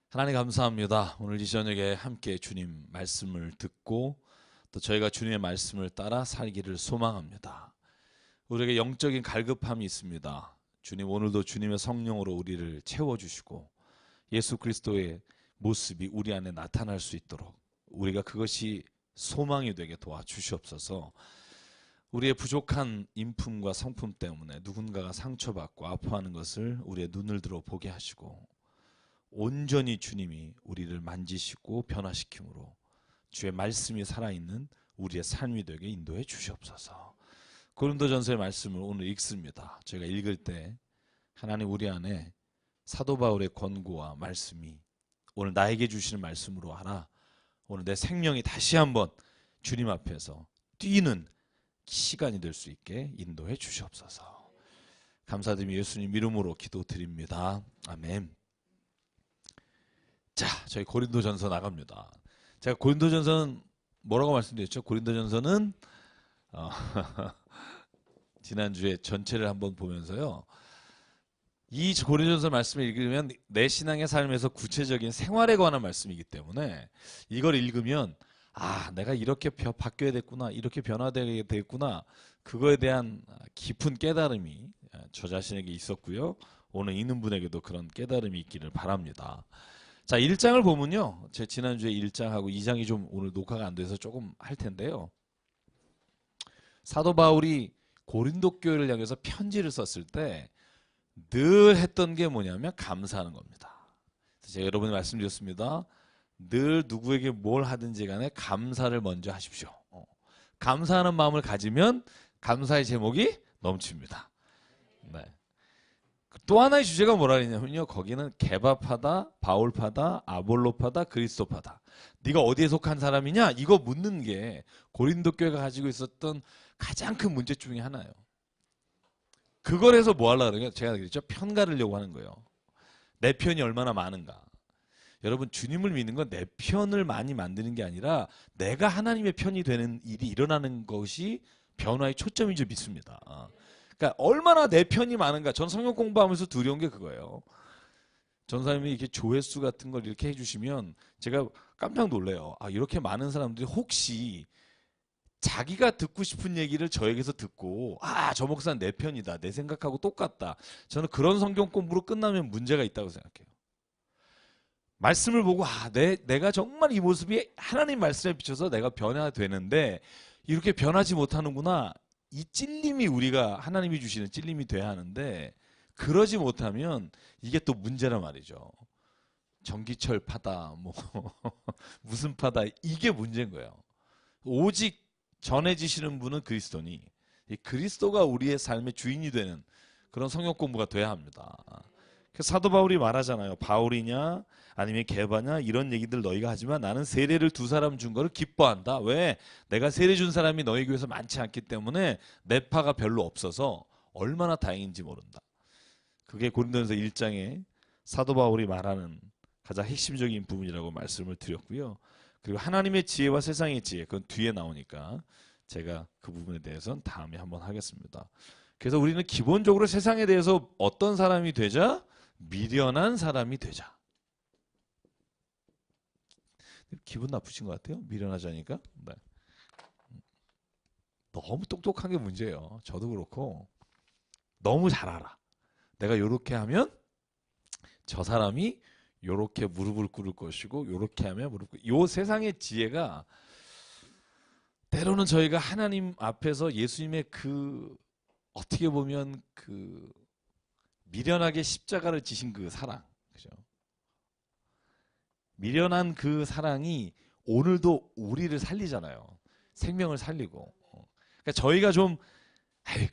하나님 감사합니다. 오늘 이 저녁에 함께 주님 말씀을 듣고 또 저희가 주님의 말씀을 따라 살기를 소망합니다. 우리에게 영적인 갈급함이 있습니다. 주님, 오늘도 주님의 성령으로 우리를 채워주시고 예수 그리스도의 모습이 우리 안에 나타날 수 있도록 우리가 그것이 소망이 되게 도와주시옵소서. 우리의 부족한 인품과 성품 때문에 누군가가 상처받고 아파하는 것을 우리의 눈을 들어 보게 하시고 온전히 주님이 우리를 만지시고 변화시킴으로 주의 말씀이 살아있는 우리의 삶이 되게 인도해 주시옵소서. 고린도전서의 말씀을 오늘 읽습니다. 저희가 읽을 때 하나님 우리 안에 사도 바울의 권고와 말씀이 오늘 나에게 주시는 말씀으로 하나 오늘 내 생명이 다시 한번 주님 앞에서 뛰는 시간이 될 수 있게 인도해 주시옵소서. 감사드리며 예수님 이름으로 기도드립니다. 아멘. 자, 저희 고린도전서 나갑니다. 제가 고린도전서는 뭐라고 말씀드렸죠? 고린도전서는 지난주에 전체를 한번 보면서요. 이 고린도전서 말씀을 읽으면 내 신앙의 삶에서 구체적인 생활에 관한 말씀이기 때문에 이걸 읽으면 내가 이렇게 바뀌어야 됐구나, 이렇게 변화되게 됐구나, 그거에 대한 깊은 깨달음이 저 자신에게 있었고요. 오늘 있는 분에게도 그런 깨달음이 있기를 바랍니다. 자, 1장을 보면요. 제 지난주에 1장하고 2장이 좀 오늘 녹화가 안 돼서 조금 할 텐데요. 사도 바울이 고린도 교회를 향해서 편지를 썼을 때 늘 했던 게 뭐냐면 감사하는 겁니다. 제가 여러분이 말씀드렸습니다. 늘 누구에게 뭘 하든지 간에 감사를 먼저 하십시오. 감사하는 마음을 가지면 감사의 제목이 넘칩니다. 네. 또 하나의 주제가 뭐라 그러냐면요. 거기는 개바파다, 바울파다, 아볼로파다, 그리스도파다. 네가 어디에 속한 사람이냐? 이거 묻는 게 고린도 교회가 가지고 있었던 가장 큰 문제 중에 하나예요. 그걸 해서 뭐 하려고 그래요? 제가 그랬죠. 편 가르려고 하는 거예요. 내 편이 얼마나 많은가. 여러분, 주님을 믿는 건 내 편을 많이 만드는 게 아니라 내가 하나님의 편이 되는 일이 일어나는 것이 변화의 초점인 줄 믿습니다. 그러니까 얼마나 내 편이 많은가. 전 성경 공부하면서 두려운 게 그거예요. 전사님이 이렇게 조회수 같은 걸 이렇게 해주시면 제가 깜짝 놀래요. 이렇게 많은 사람들이 혹시 자기가 듣고 싶은 얘기를 저에게서 듣고 저 목사는 내 편이다. 내 생각하고 똑같다. 저는 그런 성경 공부로 끝나면 문제가 있다고 생각해요. 말씀을 보고 내가 정말 이 모습이 하나님 말씀에 비춰서 내가 변화되는데 이렇게 변하지 못하는구나. 이 찔림이 우리가 하나님이 주시는 찔림이 돼야 하는데 그러지 못하면 이게 또 문제란 말이죠. 전기철 파다 뭐 무슨 파다 이게 문제인 거예요. 오직 전해지시는 분은 그리스도니 이 그리스도가 우리의 삶의 주인이 되는 그런 성경 공부가 돼야 합니다. 사도 바울이 말하잖아요. 바울이냐 아니면 게바냐 이런 얘기들 너희가 하지만 나는 세례를 두 사람 준 거를 기뻐한다. 왜? 내가 세례 준 사람이 너희 교회에서 많지 않기 때문에 내 파가 별로 없어서 얼마나 다행인지 모른다. 그게 고린도전서 1장에 사도 바울이 말하는 가장 핵심적인 부분이라고 말씀을 드렸고요. 그리고 하나님의 지혜와 세상의 지혜 그건 뒤에 나오니까 제가 그 부분에 대해서는 다음에 한번 하겠습니다. 그래서 우리는 기본적으로 세상에 대해서 어떤 사람이 되자? 미련한 사람이 되자. 기분 나쁘신 것 같아요. 미련하자니까. 네. 너무 똑똑한 게 문제예요. 저도 그렇고 너무 잘 알아. 내가 요렇게 하면 저 사람이 요렇게 무릎을 꿇을 것이고 요렇게 하면 무릎 꿇을 요 세상의 지혜가 때로는 저희가 하나님 앞에서 예수님의 그 어떻게 보면 그 미련하게 십자가를 지신 그 사랑, 그죠? 미련한 그 사랑이 오늘도 우리를 살리잖아요. 생명을 살리고. 그러니까 저희가 좀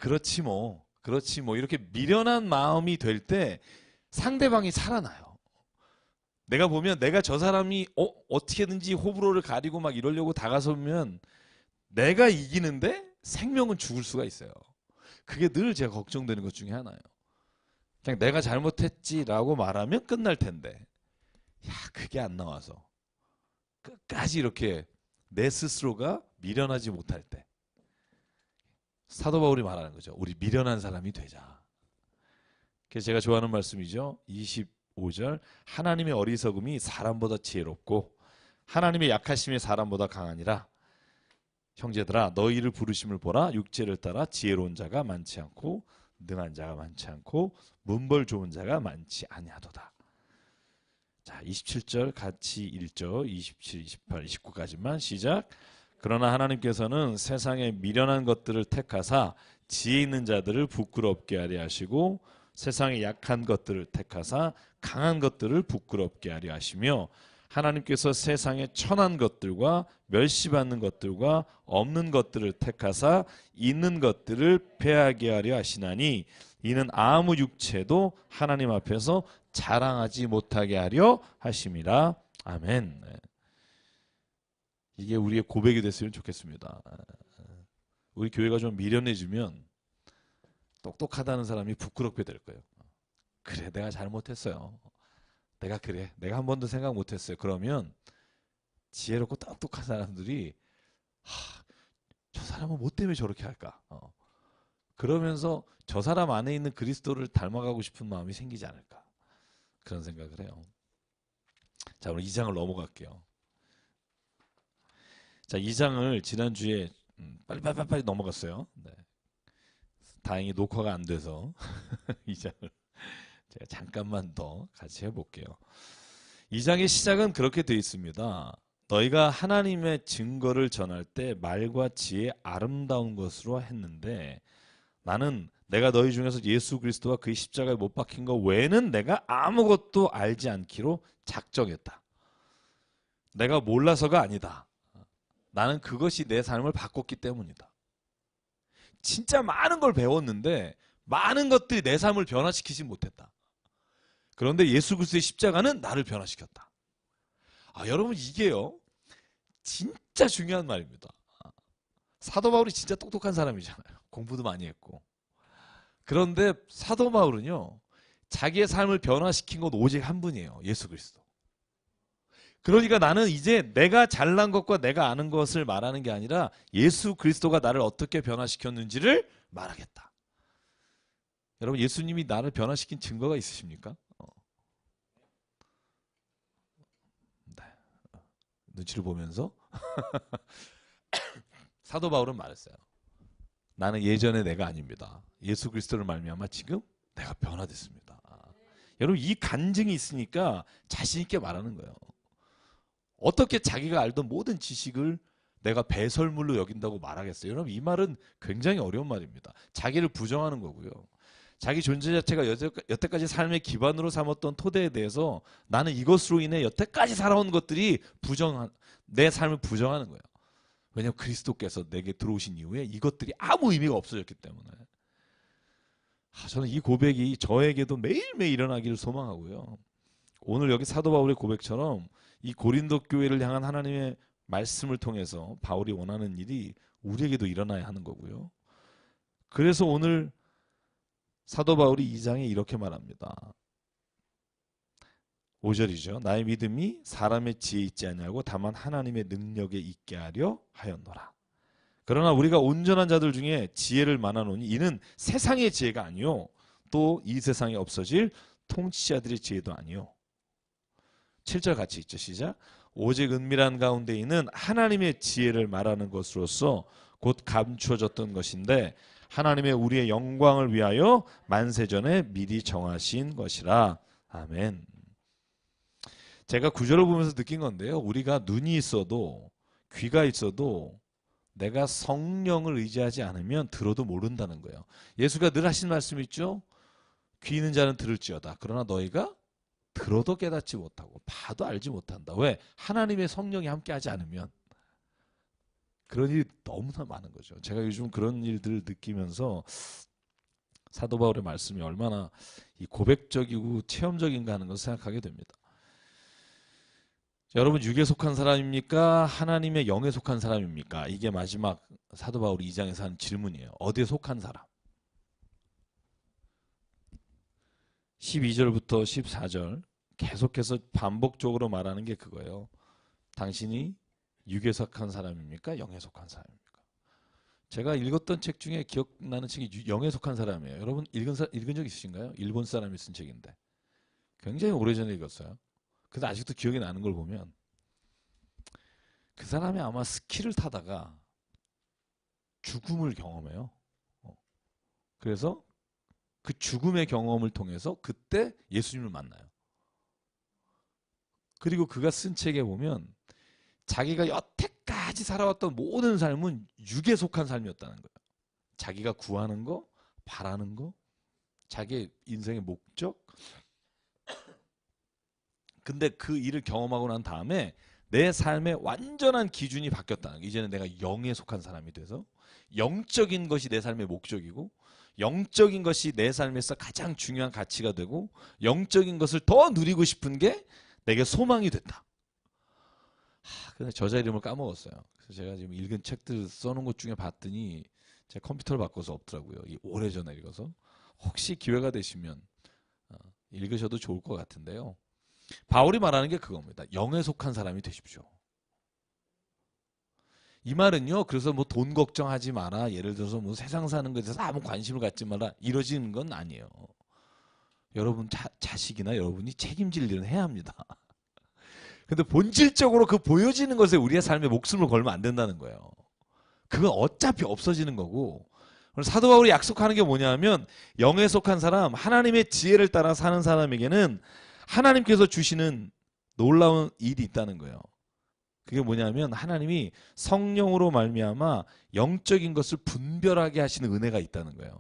그렇지 뭐 이렇게 미련한 마음이 될 때 상대방이 살아나요. 내가 보면 내가 저 사람이 어떻게든지 호불호를 가리고 막 이러려고 다가서면 내가 이기는데 생명은 죽을 수가 있어요. 그게 늘 제가 걱정되는 것 중에 하나예요. 그냥 내가 잘못했지라고 말하면 끝날 텐데 그게 안 나와서 끝까지 이렇게 내 스스로가 미련하지 못할 때 사도 바울이 말하는 거죠. 우리 미련한 사람이 되자. 그래서 제가 좋아하는 말씀이죠. 5절 하나님의 어리석음이 사람보다 지혜롭고 하나님의 약하심이 사람보다 강하니라. 형제들아 너희를 부르심을 보라. 육체를 따라 지혜로운 자가 많지 않고 능한 자가 많지 않고 문벌 좋은 자가 많지 아니하도다. 자, 27절 같이 읽죠. 27, 28, 29까지만 시작. 그러나 하나님께서는 세상의 미련한 것들을 택하사 지혜 있는 자들을 부끄럽게 하려 하시고 세상의 약한 것들을 택하사 강한 것들을 부끄럽게 하려 하시며 하나님께서 세상의 천한 것들과 멸시받는 것들과 없는 것들을 택하사 있는 것들을 패하게 하려 하시나니 이는 아무 육체도 하나님 앞에서 자랑하지 못하게 하려 하심이라. 아멘. 이게 우리의 고백이 됐으면 좋겠습니다. 우리 교회가 좀 미련해지면 똑똑하다는 사람이 부끄럽게 될 거예요. 그래, 내가 잘못했어요. 내가 한 번도 생각 못했어요. 그러면 지혜롭고 똑똑한 사람들이 저 사람은 뭐 때문에 저렇게 할까? 그러면서 저 사람 안에 있는 그리스도를 닮아가고 싶은 마음이 생기지 않을까? 그런 생각을 해요. 자, 오늘 2장을 넘어갈게요. 자, 2장을 지난주에 빨리 넘어갔어요. 네. 다행히 녹화가 안 돼서 2장을 제가 잠깐만 더 같이 해볼게요. 2장의 시작은 그렇게 되어 있습니다. 너희가 하나님의 증거를 전할 때 말과 지혜 아름다운 것으로 했는데 나는 내가 너희 중에서 예수 그리스도와 그의 십자가에 못 박힌 것 외에는 내가 아무것도 알지 않기로 작정했다. 내가 몰라서가 아니다. 나는 그것이 내 삶을 바꿨기 때문이다. 진짜 많은 걸 배웠는데 많은 것들이 내 삶을 변화시키지 못했다. 그런데 예수 그리스도의 십자가는 나를 변화시켰다. 여러분 이게요 진짜 중요한 말입니다. 사도 바울이 진짜 똑똑한 사람이잖아요. 공부도 많이 했고. 그런데 사도 바울은요 자기의 삶을 변화시킨 건 오직 한 분이에요. 예수 그리스도. 그러니까 나는 이제 내가 잘난 것과 내가 아는 것을 말하는 게 아니라 예수 그리스도가 나를 어떻게 변화시켰는지를 말하겠다. 여러분 예수님이 나를 변화시킨 증거가 있으십니까? 네. 눈치를 보면서 사도 바울은 말했어요. 나는 예전에 내가 아닙니다. 예수 그리스도를 말미암아 지금 내가 변화됐습니다. 여러분 이 간증이 있으니까 자신 있게 말하는 거예요. 어떻게 자기가 알던 모든 지식을 내가 배설물로 여긴다고 말하겠어요? 여러분 이 말은 굉장히 어려운 말입니다. 자기를 부정하는 거고요. 자기 존재 자체가 여태까지 삶의 기반으로 삼았던 토대에 대해서 나는 이것으로 인해 여태까지 살아온 것들이 내 삶을 부정하는 거예요. 왜냐하면 그리스도께서 내게 들어오신 이후에 이것들이 아무 의미가 없어졌기 때문에. 저는 이 고백이 저에게도 매일매일 일어나기를 소망하고요. 오늘 여기 사도 바울의 고백처럼 이 고린도 교회를 향한 하나님의 말씀을 통해서 바울이 원하는 일이 우리에게도 일어나야 하는 거고요. 그래서 오늘 사도 바울이 2장에 이렇게 말합니다. 5절이죠. 나의 믿음이 사람의 지혜에 있지 아니하고 다만 하나님의 능력에 있게 하려 하였노라. 그러나 우리가 온전한 자들 중에 지혜를 만나노니 이는 세상의 지혜가 아니요 또 이 세상에 없어질 통치자들의 지혜도 아니요. 7절 같이 있죠. 시작. 오직 은밀한 가운데 있는 하나님의 지혜를 말하는 것으로서 곧 감추어졌던 것인데 하나님의 우리의 영광을 위하여 만세전에 미리 정하신 것이라. 아멘. 제가 구절을 보면서 느낀 건데요. 우리가 눈이 있어도 귀가 있어도 내가 성령을 의지하지 않으면 들어도 모른다는 거예요. 예수가 늘 하신 말씀 있죠. 귀 있는 자는 들을지어다. 그러나 너희가 들어도 깨닫지 못하고 봐도 알지 못한다. 왜? 하나님의 성령이 함께하지 않으면. 그런 일이 너무나 많은 거죠. 제가 요즘 그런 일들을 느끼면서 사도 바울의 말씀이 얼마나 이 고백적이고 체험적인가 하는 것을 생각하게 됩니다. 여러분 육에 속한 사람입니까? 하나님의 영에 속한 사람입니까? 이게 마지막 사도 바울이 2장에서 하는 질문이에요. 어디에 속한 사람? 12절부터 14절 계속해서 반복적으로 말하는 게 그거예요. 당신이 육에 속한 사람입니까? 영에 속한 사람입니까? 제가 읽었던 책 중에 기억나는 책이 영에 속한 사람이에요. 여러분 읽은 적 있으신가요? 일본 사람이 쓴 책인데 굉장히 오래전에 읽었어요. 근데 아직도 기억이 나는 걸 보면 그 사람이 아마 스키를 타다가 죽음을 경험해요. 그래서 그 죽음의 경험을 통해서 그때 예수님을 만나요. 그리고 그가 쓴 책에 보면 자기가 여태까지 살아왔던 모든 삶은 육에 속한 삶이었다는 거예요. 자기가 구하는 거, 바라는 거, 자기의 인생의 목적. 근데 그 일을 경험하고 난 다음에 내 삶의 완전한 기준이 바뀌었다는 거예요. 이제는 내가 영에 속한 사람이 돼서 영적인 것이 내 삶의 목적이고 영적인 것이 내 삶에서 가장 중요한 가치가 되고 영적인 것을 더 누리고 싶은 게 내게 소망이 됐다. 근데 저자 이름을 까먹었어요. 그래서 제가 지금 읽은 책들 써놓은 것 중에 봤더니 제 컴퓨터를 바꿔서 없더라고요. 오래전에 읽어서. 혹시 기회가 되시면 읽으셔도 좋을 것 같은데요. 바울이 말하는 게 그겁니다. 영에 속한 사람이 되십시오. 이 말은요, 그래서 뭐 돈 걱정하지 마라, 예를 들어서 뭐 세상 사는 것에 대해서 아무 관심을 갖지 마라, 이러지는 건 아니에요. 여러분 자식이나 여러분이 책임질 일은 해야 합니다. 근데 본질적으로 그 보여지는 것에 우리의 삶에 목숨을 걸면 안 된다는 거예요. 그건 어차피 없어지는 거고, 사도 바울이 약속하는 게 뭐냐면 영에 속한 사람, 하나님의 지혜를 따라 사는 사람에게는 하나님께서 주시는 놀라운 일이 있다는 거예요. 그게 뭐냐면 하나님이 성령으로 말미암아 영적인 것을 분별하게 하시는 은혜가 있다는 거예요.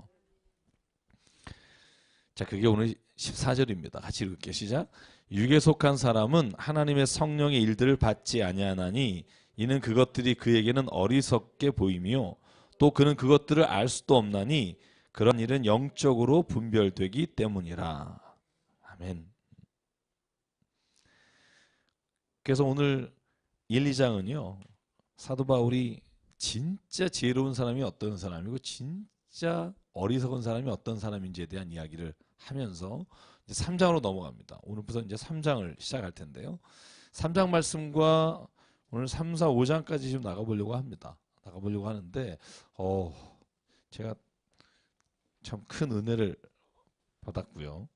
자, 그게 오늘 14절입니다. 같이 읽을게요. 시작. 육에 속한 사람은 하나님의 성령의 일들을 받지 아니하나니 이는 그것들이 그에게는 어리석게 보이며 또 그는 그것들을 알 수도 없나니 그런 일은 영적으로 분별되기 때문이라. 아멘. 그래서 오늘 1, 2장은요. 사도 바울이 진짜 지혜로운 사람이 어떤 사람이고 진짜 어리석은 사람이 어떤 사람인지에 대한 이야기를 하면서 이제 3장으로 넘어갑니다. 오늘부터 이제 3장을 시작할 텐데요. 3장 말씀과 오늘 3, 4, 5장까지 좀 나가보려고 합니다. 나가보려고 하는데 제가 참 큰 은혜를 받았고요.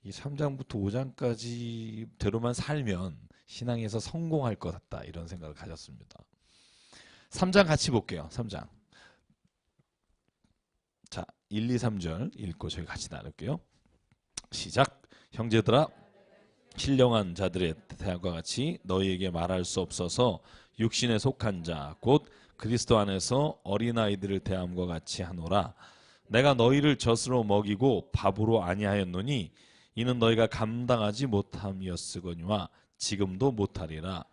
이 3장부터 5장까지대로만 살면 신앙에서 성공할 것 같다 이런 생각을 가졌습니다. 3장 같이 볼게요. 3장. 자, 1, 2, 3절 읽고 저희 같이 나눌게요. 시작. 형제들아, 신령한 자들의 대함과 같이 너희에게 말할 수 없어서 육신에 속한 자 곧 그리스도 안에서 어린아이들을 대함과 같이 하노라. 내가 너희를 젖으로 먹이고 밥으로 아니하였노니 이는 너희가 감당하지 못함이었으거니와 지금도 못하리라.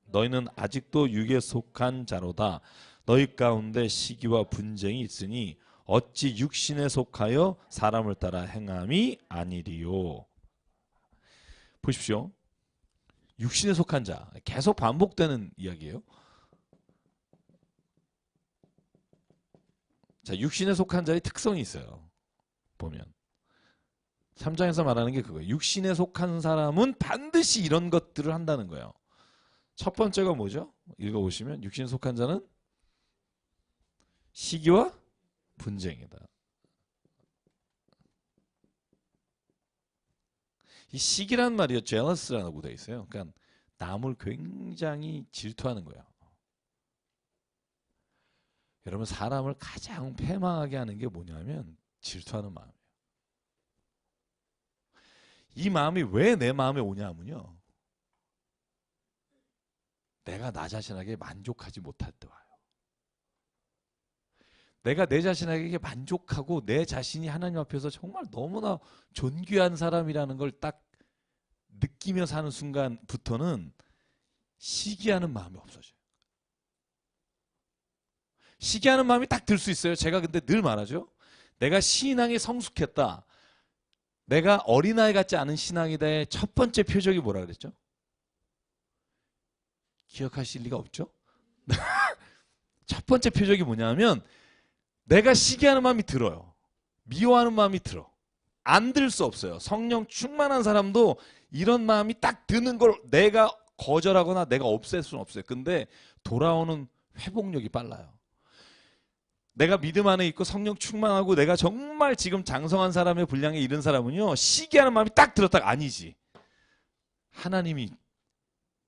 너희는 아직도 육에 속한 자로다. 너희 가운데 시기와 분쟁이 있으니 어찌 육신에 속하여 사람을 따라 행함이 아니리요. 보십시오. 육신에 속한 자. 계속 반복되는 이야기예요. 자, 육신에 속한 자의 특성이 있어요. 보면 3장에서 말하는 게 그거예요. 육신에 속한 사람은 반드시 이런 것들을 한다는 거예요. 첫 번째가 뭐죠? 읽어보시면 육신에 속한 자는 시기와 분쟁이다. 이 시기란 말이요, jealous라고 되어 있어요. 그러니까 남을 굉장히 질투하는 거예요. 여러분, 사람을 가장 패망하게 하는 게 뭐냐면 질투하는 마음이에요. 이 마음이 왜 내 마음에 오냐면요, 내가 나 자신에게 만족하지 못할 때 와요. 내가 내 자신에게 만족하고 내 자신이 하나님 앞에서 정말 너무나 존귀한 사람이라는 걸 딱 느끼며 사는 순간부터는 시기하는 마음이 없어져요. 시기하는 마음이 딱 들 수 있어요. 제가 근데 늘 말하죠. 내가 신앙이 성숙했다, 내가 어린아이 같지 않은 신앙이다의 첫 번째 표적이 뭐라 그랬죠? 기억하실 리가 없죠? 첫 번째 표적이 뭐냐면 내가 시기하는 마음이 들어요. 미워하는 마음이 들어. 안 들 수 없어요. 성령 충만한 사람도 이런 마음이 딱 드는 걸 내가 거절하거나 내가 없앨 수는 없어요. 근데 돌아오는 회복력이 빨라요. 내가 믿음 안에 있고 성령 충만하고 내가 정말 지금 장성한 사람의 분량에 이른 사람은요, 시기하는 마음이 딱 들었다가 아니지. 하나님이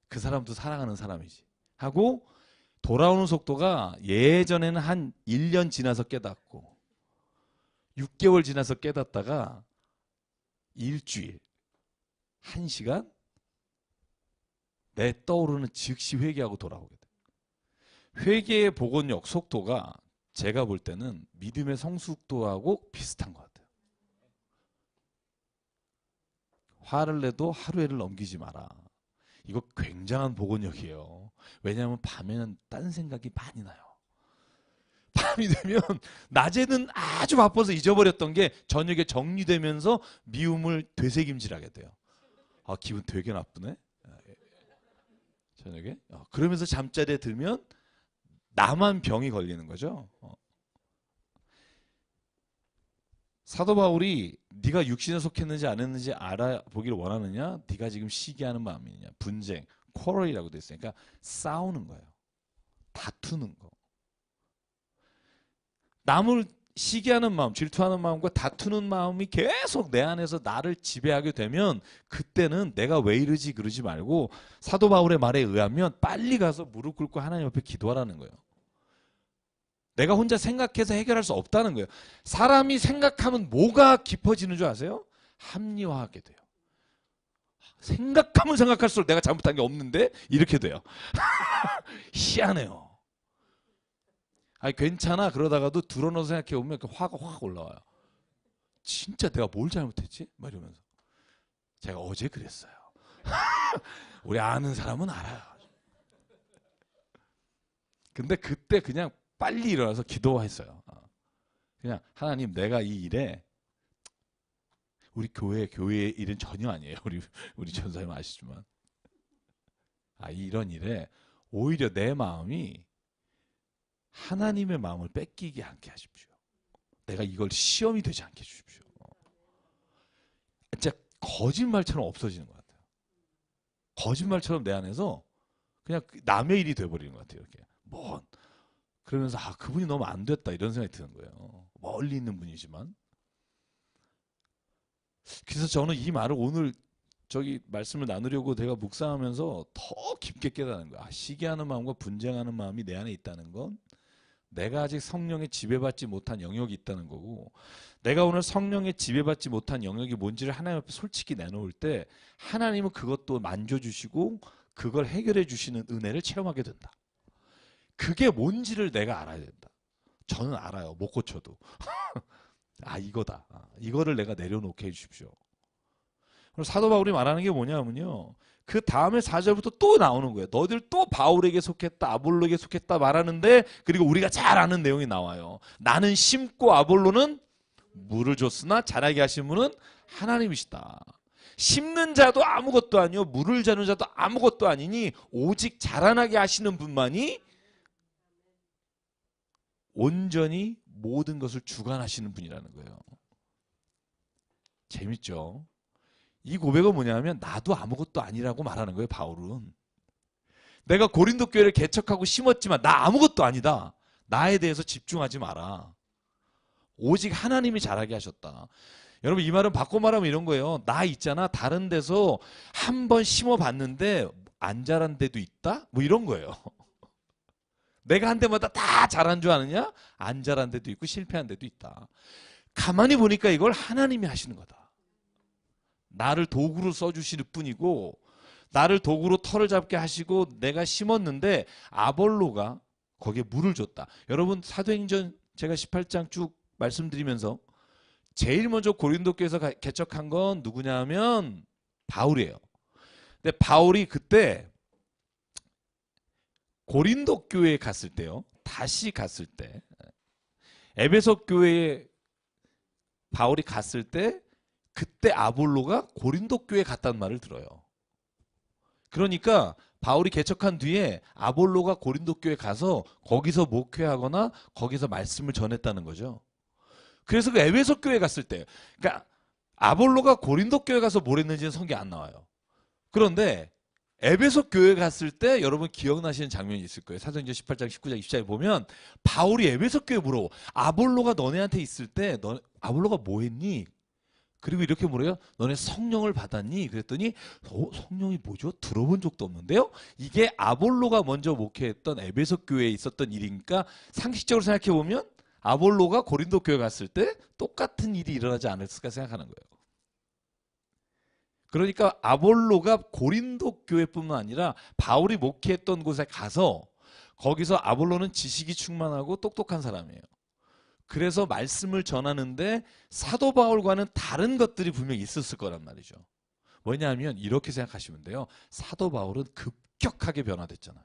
그 사람도 사랑하는 사람이지. 하고 돌아오는 속도가 예전에는 한 1년 지나서 깨닫고 6개월 지나서 깨닫다가 일주일, 1시간 내 떠오르는 즉시 회개하고 돌아오게 돼. 회개의 복원력, 속도가 제가 볼 때는 믿음의 성숙도하고 비슷한 것 같아요. 화를 내도 하루에를 넘기지 마라. 이거 굉장한 복원력이에요. 왜냐하면 밤에는 딴 생각이 많이 나요. 밤이 되면 낮에는 아주 바빠서 잊어버렸던 게 저녁에 정리되면서 미움을 되새김질하게 돼요. 아, 기분 되게 나쁘네. 저녁에. 그러면서 잠자리에 들면 나만 병이 걸리는 거죠. 사도 바울이 네가 육신에 속했는지 안 했는지 알아보기를 원하느냐? 네가 지금 시기하는 마음이냐? 분쟁, 쿼럴이라고 돼 있으니까 싸우는 거예요. 다투는 거. 남을 시기하는 마음, 질투하는 마음과 다투는 마음이 계속 내 안에서 나를 지배하게 되면 그때는 내가 왜 이러지 그러지 말고 사도 바울의 말에 의하면 빨리 가서 무릎 꿇고 하나님 앞에 기도하라는 거예요. 내가 혼자 생각해서 해결할 수 없다는 거예요. 사람이 생각하면 뭐가 깊어지는 줄 아세요? 합리화하게 돼요. 생각하면 생각할수록 내가 잘못한 게 없는데 이렇게 돼요. 희한해요. 아니 괜찮아 그러다가도 들어놓아서 생각해보면 그 화가 확 올라와요. 진짜 내가 뭘 잘못했지? 막 이러면서 제가 어제 그랬어요. 우리 아는 사람은 알아요. 근데 그때 그냥 빨리 일어나서 기도했어요. 그냥 하나님 내가 이 일에 우리 교회 일은 전혀 아니에요. 우리 전사님 아시지만 이런 일에 오히려 내 마음이 하나님의 마음을 뺏기게 않게 하십시오. 내가 이걸 시험이 되지 않게 해주십시오. 진짜 거짓말처럼 없어지는 것 같아요. 거짓말처럼 내 안에서 그냥 남의 일이 돼버리는 것 같아요. 이렇게 그러면서 그분이 너무 안 됐다 이런 생각이 드는 거예요. 멀리 있는 분이지만. 그래서 저는 이 말을 오늘 말씀을 나누려고 제가 묵상하면서 더 깊게 깨닫는 거야. 시기하는 마음과 분쟁하는 마음이 내 안에 있다는 건 내가 아직 성령에 지배받지 못한 영역이 있다는 거고, 내가 오늘 성령에 지배받지 못한 영역이 뭔지를 하나님 앞에 솔직히 내놓을 때 하나님은 그것도 만져주시고 그걸 해결해 주시는 은혜를 체험하게 된다. 그게 뭔지를 내가 알아야 된다. 저는 알아요. 못 고쳐도. 이거다. 이거를 내가 내려놓게 해주십시오. 그럼 사도 바울이 말하는 게 뭐냐면요. 그 다음에 4절부터 또 나오는 거예요. 너희들 또 바울에게 속했다, 아볼로에게 속했다 말하는데, 그리고 우리가 잘 아는 내용이 나와요. 나는 심고 아볼로는 물을 줬으나 자라게 하신 분은 하나님이시다. 심는 자도 아무것도 아니요 물을 자는 자도 아무것도 아니니 오직 자라나게 하시는 분만이 온전히 모든 것을 주관하시는 분이라는 거예요. 재밌죠? 이 고백은 뭐냐면 나도 아무것도 아니라고 말하는 거예요. 바울은. 내가 고린도 교회를 개척하고 심었지만 나 아무것도 아니다. 나에 대해서 집중하지 마라. 오직 하나님이 자라게 하셨다. 여러분 이 말은 바꿔 말하면 이런 거예요. 나 있잖아. 다른 데서 한 번 심어봤는데 안 자란 데도 있다? 뭐 이런 거예요. 내가 한 데마다 다 자란 줄 아느냐? 안 자란 데도 있고 실패한 데도 있다. 가만히 보니까 이걸 하나님이 하시는 거다. 나를 도구로 써주시는 뿐이고 나를 도구로 털을 잡게 하시고 내가 심었는데 아볼로가 거기에 물을 줬다. 여러분 사도행전 제가 18장 쭉 말씀드리면서 제일 먼저 고린도 교회에서 개척한 건 누구냐 하면 바울이에요. 근데 바울이 그때 고린도 교회에 갔을 때요. 다시 갔을 때 에베소 교회에 바울이 갔을 때 그때 아볼로가 고린도 교회에 갔다는 말을 들어요. 그러니까 바울이 개척한 뒤에 아볼로가 고린도 교회에 가서 거기서 목회하거나 거기서 말씀을 전했다는 거죠. 그래서 그 에베소 교회에 갔을 때 그러니까 아볼로가 고린도 교회에 가서 뭘 했는지는 성경에 안 나와요. 그런데 에베소 교회 갔을 때 여러분 기억나시는 장면이 있을 거예요. 사도행전 18장, 19장, 20장에 보면 바울이 에베소 교회 물어. 아볼로가 너네한테 있을 때 아볼로가 뭐 했니? 그리고 이렇게 물어요. 너네 성령을 받았니? 그랬더니 성령이 뭐죠? 들어본 적도 없는데요. 이게 아볼로가 먼저 목회했던 에베소 교회에 있었던 일이니까 상식적으로 생각해 보면 아볼로가 고린도 교회 갔을 때 똑같은 일이 일어나지 않았을까 생각하는 거예요. 그러니까 아볼로가 고린도 교회뿐만 아니라 바울이 목회했던 곳에 가서 거기서 아볼로는 지식이 충만하고 똑똑한 사람이에요. 그래서 말씀을 전하는데 사도 바울과는 다른 것들이 분명히 있었을 거란 말이죠. 뭐냐면 이렇게 생각하시면 돼요. 사도 바울은 급격하게 변화됐잖아요.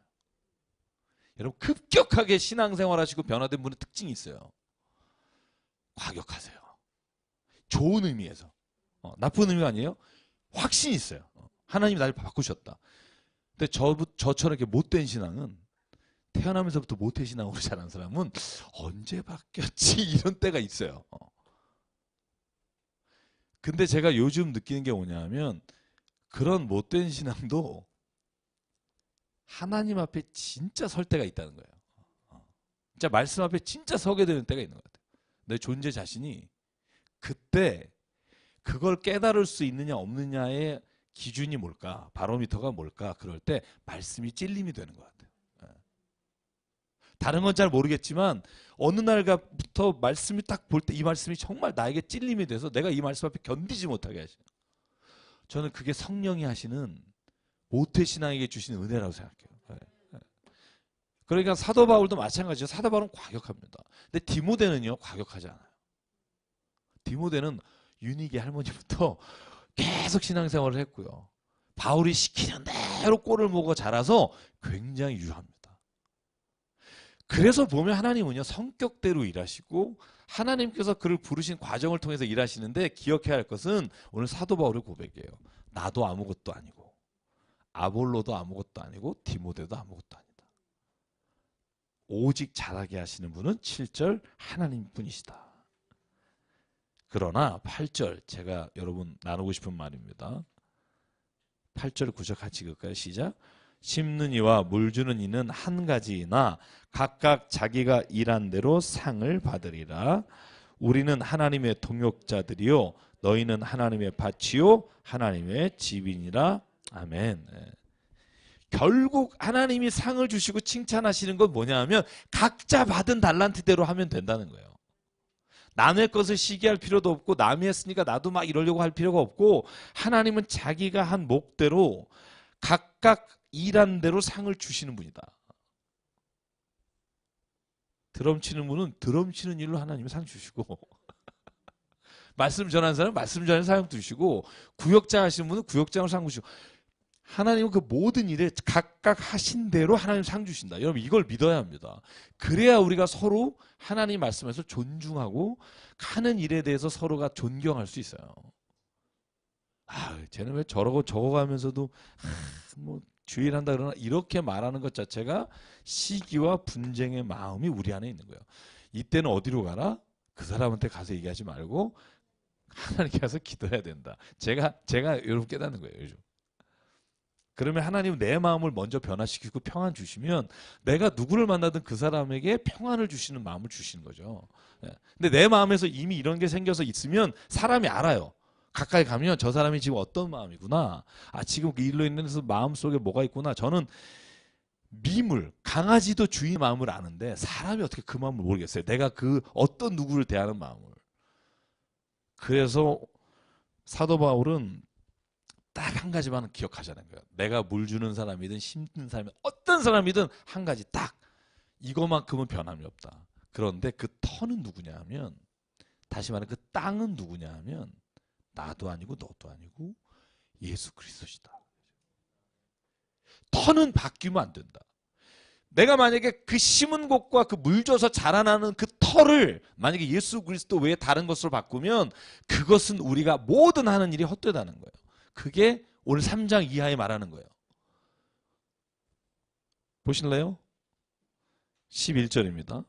여러분 급격하게 신앙생활하시고 변화된 분의 특징이 있어요. 과격하세요. 좋은 의미에서. 나쁜 의미가 아니에요. 확신이 있어요. 하나님이 나를 바꾸셨다. 근데 저처럼 이렇게 못된 신앙은 태어나면서부터 모태신앙으로 자란 사람은 언제 바뀌었지 이런 때가 있어요. 근데 제가 요즘 느끼는 게 뭐냐면 그런 못된 신앙도 하나님 앞에 진짜 설 때가 있다는 거예요. 진짜 말씀 앞에 진짜 서게 되는 때가 있는 것 같아요. 내 존재 자신이 그때 그걸 깨달을 수 있느냐 없느냐의 기준이 뭘까? 바로미터가 뭘까? 그럴 때 말씀이 찔림이 되는 것 같아요. 다른 건 잘 모르겠지만 어느 날부터 말씀이 딱 볼 때 이 말씀이 정말 나에게 찔림이 돼서 내가 이 말씀 앞에 견디지 못하게 하시는, 저는 그게 성령이 하시는 모태신앙에게 주시는 은혜라고 생각해요. 그러니까 사도 바울도 마찬가지죠. 사도 바울은 과격합니다. 근데 디모데는요 과격하지 않아요. 디모데는 유니기 할머니부터 계속 신앙생활을 했고요. 바울이 시키는 대로 꼴을 먹어 자라서 굉장히 유합니다. 그래서 보면 하나님은요 성격대로 일하시고 하나님께서 그를 부르신 과정을 통해서 일하시는데 기억해야 할 것은 오늘 사도 바울의 고백이에요. 나도 아무것도 아니고 아볼로도 아무것도 아니고 디모데도 아무것도 아니다. 오직 잘하게 하시는 분은 7절 하나님뿐이시다. 그러나 8절 제가 여러분 나누고 싶은 말입니다. 8절 9절 같이 읽을까요? 시작. 심는 이와 물 주는 이는 한 가지이나 각각 자기가 일한 대로 상을 받으리라. 우리는 하나님의 동역자들이요 너희는 하나님의 밭이요 하나님의 집이니라. 아멘. 결국 하나님이 상을 주시고 칭찬하시는 건 뭐냐 하면 각자 받은 달란트대로 하면 된다는 거예요. 남의 것을 시기할 필요도 없고 남이 했으니까 나도 막 이러려고 할 필요가 없고 하나님은 자기가 한 목대로 각각 일한 대로 상을 주시는 분이다. 드럼 치는 분은 드럼 치는 일로 하나님이 상 주시고 말씀 전하는 사람은 말씀 전하는 상 주시고 구역장 하시는 분은 구역장으로 상 주시고 하나님은 그 모든 일에 각각 하신 대로 하나님 상 주신다. 여러분 이걸 믿어야 합니다. 그래야 우리가 서로 하나님 말씀에서 존중하고 하는 일에 대해서 서로가 존경할 수 있어요. 쟤는 왜 저러고 저거 가면서도 뭐 주일한다 그러나 이렇게 말하는 것 자체가 시기와 분쟁의 마음이 우리 안에 있는 거예요. 이때는 어디로 가라? 그 사람한테 가서 얘기하지 말고 하나님께 가서 기도해야 된다. 제가 여러분 깨닫는 거예요. 요즘. 그러면 하나님은 내 마음을 먼저 변화시키고 평안 주시면 내가 누구를 만나든 그 사람에게 평안을 주시는 마음을 주시는 거죠. 근데 내 마음에서 이미 이런 게 생겨서 있으면 사람이 알아요. 가까이 가면 저 사람이 지금 어떤 마음이구나. 지금 그 일로 인해서 마음속에 뭐가 있구나. 저는 미물, 강아지도 주인 마음을 아는데 사람이 어떻게 그 마음을 모르겠어요. 내가 그 어떤 누구를 대하는 마음을. 그래서 사도 바울은 딱 한 가지만 기억하자는 거예요. 내가 물 주는 사람이든 심는 사람이든 어떤 사람이든 한 가지 딱 이거만큼은 변함이 없다. 그런데 그 터는 누구냐 하면 다시 말해 그 땅은 누구냐 하면 나도 아니고 너도 아니고 예수 그리스도시다. 터는 바뀌면 안 된다. 내가 만약에 그 심은 곳과 그 물 줘서 자라나는 그 터를 만약에 예수 그리스도 외에 다른 것으로 바꾸면 그것은 우리가 모든 하는 일이 헛되다는 거예요. 그게 오늘 3장 이하에 말하는 거예요. 보실래요? 11절입니다.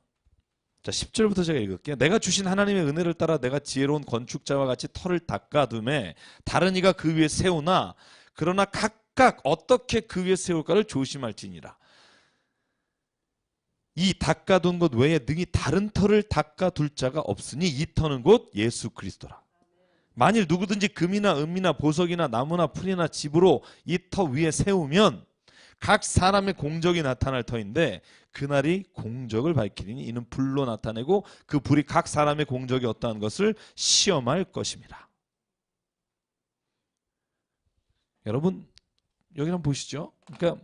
자, 10절부터 제가 읽을게요. 내가 주신 하나님의 은혜를 따라 내가 지혜로운 건축자와 같이 터를 닦아둠에 다른 이가 그 위에 세우나 그러나 각각 각각 어떻게 그 위에 세울까를 조심할지니라. 이 닦아둔 것 외에 능히 다른 터를 닦아둘 자가 없으니 이 터는 곧 예수 그리스도라. 만일 누구든지 금이나 은이나 보석이나 나무나 풀이나 집으로 이 터 위에 세우면 각 사람의 공적이 나타날 터인데 그날이 공적을 밝히리니 이는 불로 나타내고 그 불이 각 사람의 공적이 어떠한 것을 시험할 것입니다. 여러분 여기 한번 보시죠. 그러니까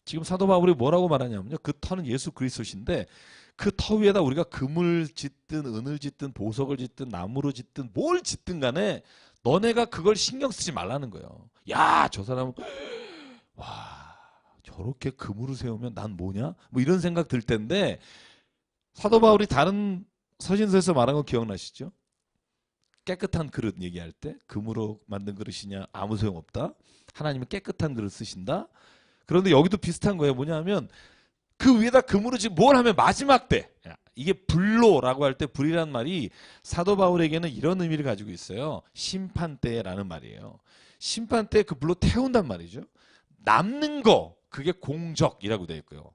지금 사도 바울이 뭐라고 말하냐면요. 그 터는 예수 그리스도신데 그 터 위에다 우리가 금을 짓든 은을 짓든 보석을 짓든 나무로 짓든 뭘 짓든 간에 너네가 그걸 신경 쓰지 말라는 거예요. 야, 저 사람은 와 저렇게 금으로 세우면 난 뭐냐? 뭐 이런 생각 들 텐데 사도 바울이 다른 서신서에서 말한 거 기억나시죠? 깨끗한 그릇 얘기할 때 금으로 만든 그릇이냐 아무 소용없다. 하나님은 깨끗한 그릇 쓰신다. 그런데 여기도 비슷한 거예요. 뭐냐면 그 위에다 금으로 지금 뭘 하면 마지막 때 이게 불로라고 할 때 불이란 말이 사도 바울에게는 이런 의미를 가지고 있어요. 심판 때라는 말이에요. 심판 때 그 불로 태운단 말이죠. 남는 거 그게 공적이라고 되어 있고요.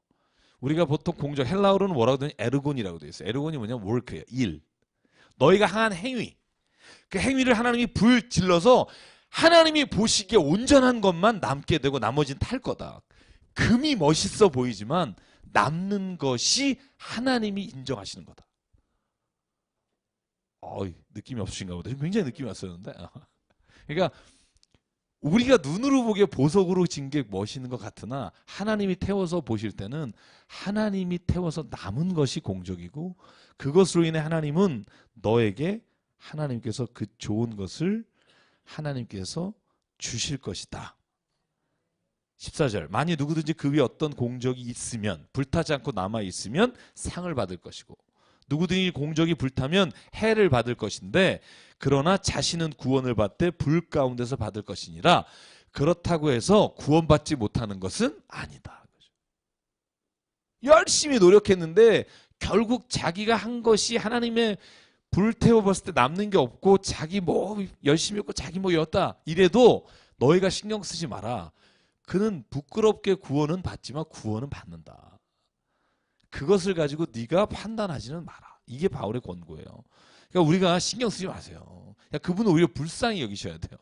우리가 보통 공적 헬라어로는 뭐라고 되냐 에르곤이라고 되어 있어요. 에르곤이 뭐냐면 work예요. 일. 너희가 한 행위. 그 행위를 하나님이 불 질러서 하나님이 보시기에 온전한 것만 남게 되고 나머지는 탈 거다. 금이 멋있어 보이지만 남는 것이 하나님이 인정하시는 거다. 느낌이 없으신가 보다. 굉장히 느낌이 왔었는데. 그러니까 우리가 눈으로 보기에 보석으로 진 게 멋있는 것 같으나 하나님이 태워서 보실 때는 하나님이 태워서 남은 것이 공적이고 그것으로 인해 하나님은 너에게 하나님께서 그 좋은 것을 하나님께서 주실 것이다. 14절 만일 누구든지 그 위에 어떤 공적이 있으면 불타지 않고 남아있으면 상을 받을 것이고 누구든지 공적이 불타면 해를 받을 것인데 그러나 자신은 구원을 받되 불 가운데서 받을 것이니라. 그렇다고 해서 구원받지 못하는 것은 아니다. 열심히 노력했는데 결국 자기가 한 것이 하나님의 불태워 봤을 때 남는 게 없고 자기 뭐 열심히 했고 자기 뭐 였다 이래도 너희가 신경 쓰지 마라. 그는 부끄럽게 구원은 받지만 구원은 받는다. 그것을 가지고 네가 판단하지는 마라. 이게 바울의 권고예요. 그러니까 우리가 신경 쓰지 마세요. 그분은 오히려 불쌍히 여기셔야 돼요.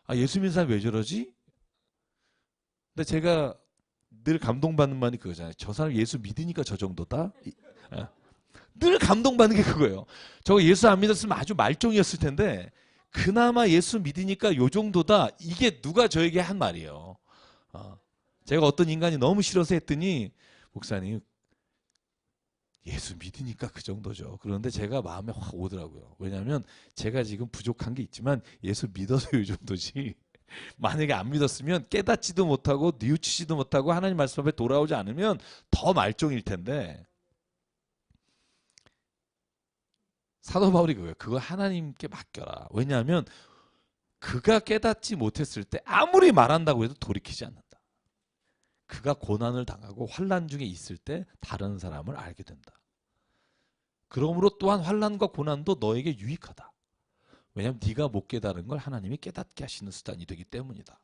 아, 예수 믿는 사람이 왜 저러지? 근데 제가 늘 감동받는 말이 그거잖아요. 저 사람 예수 믿으니까 저 정도다? 늘 감동받는 게 그거예요. 저거 예수 안 믿었으면 아주 말종이었을 텐데 그나마 예수 믿으니까 요 정도다. 이게 누가 저에게 한 말이에요. 제가 어떤 인간이 너무 싫어서 했더니 목사님 예수 믿으니까 그 정도죠. 그런데 제가 마음에 확 오더라고요. 왜냐하면 제가 지금 부족한 게 있지만 예수 믿어서 요 정도지. 만약에 안 믿었으면 깨닫지도 못하고 뉘우치지도 못하고 하나님 말씀 앞에 돌아오지 않으면 더 말종일 텐데 사도 바울이 그거예요. 그거 하나님께 맡겨라. 왜냐하면 그가 깨닫지 못했을 때 아무리 말한다고 해도 돌이키지 않는다. 그가 고난을 당하고 환난 중에 있을 때 다른 사람을 알게 된다. 그러므로 또한 환난과 고난도 너에게 유익하다. 왜냐하면 네가 못 깨달은 걸 하나님이 깨닫게 하시는 수단이 되기 때문이다.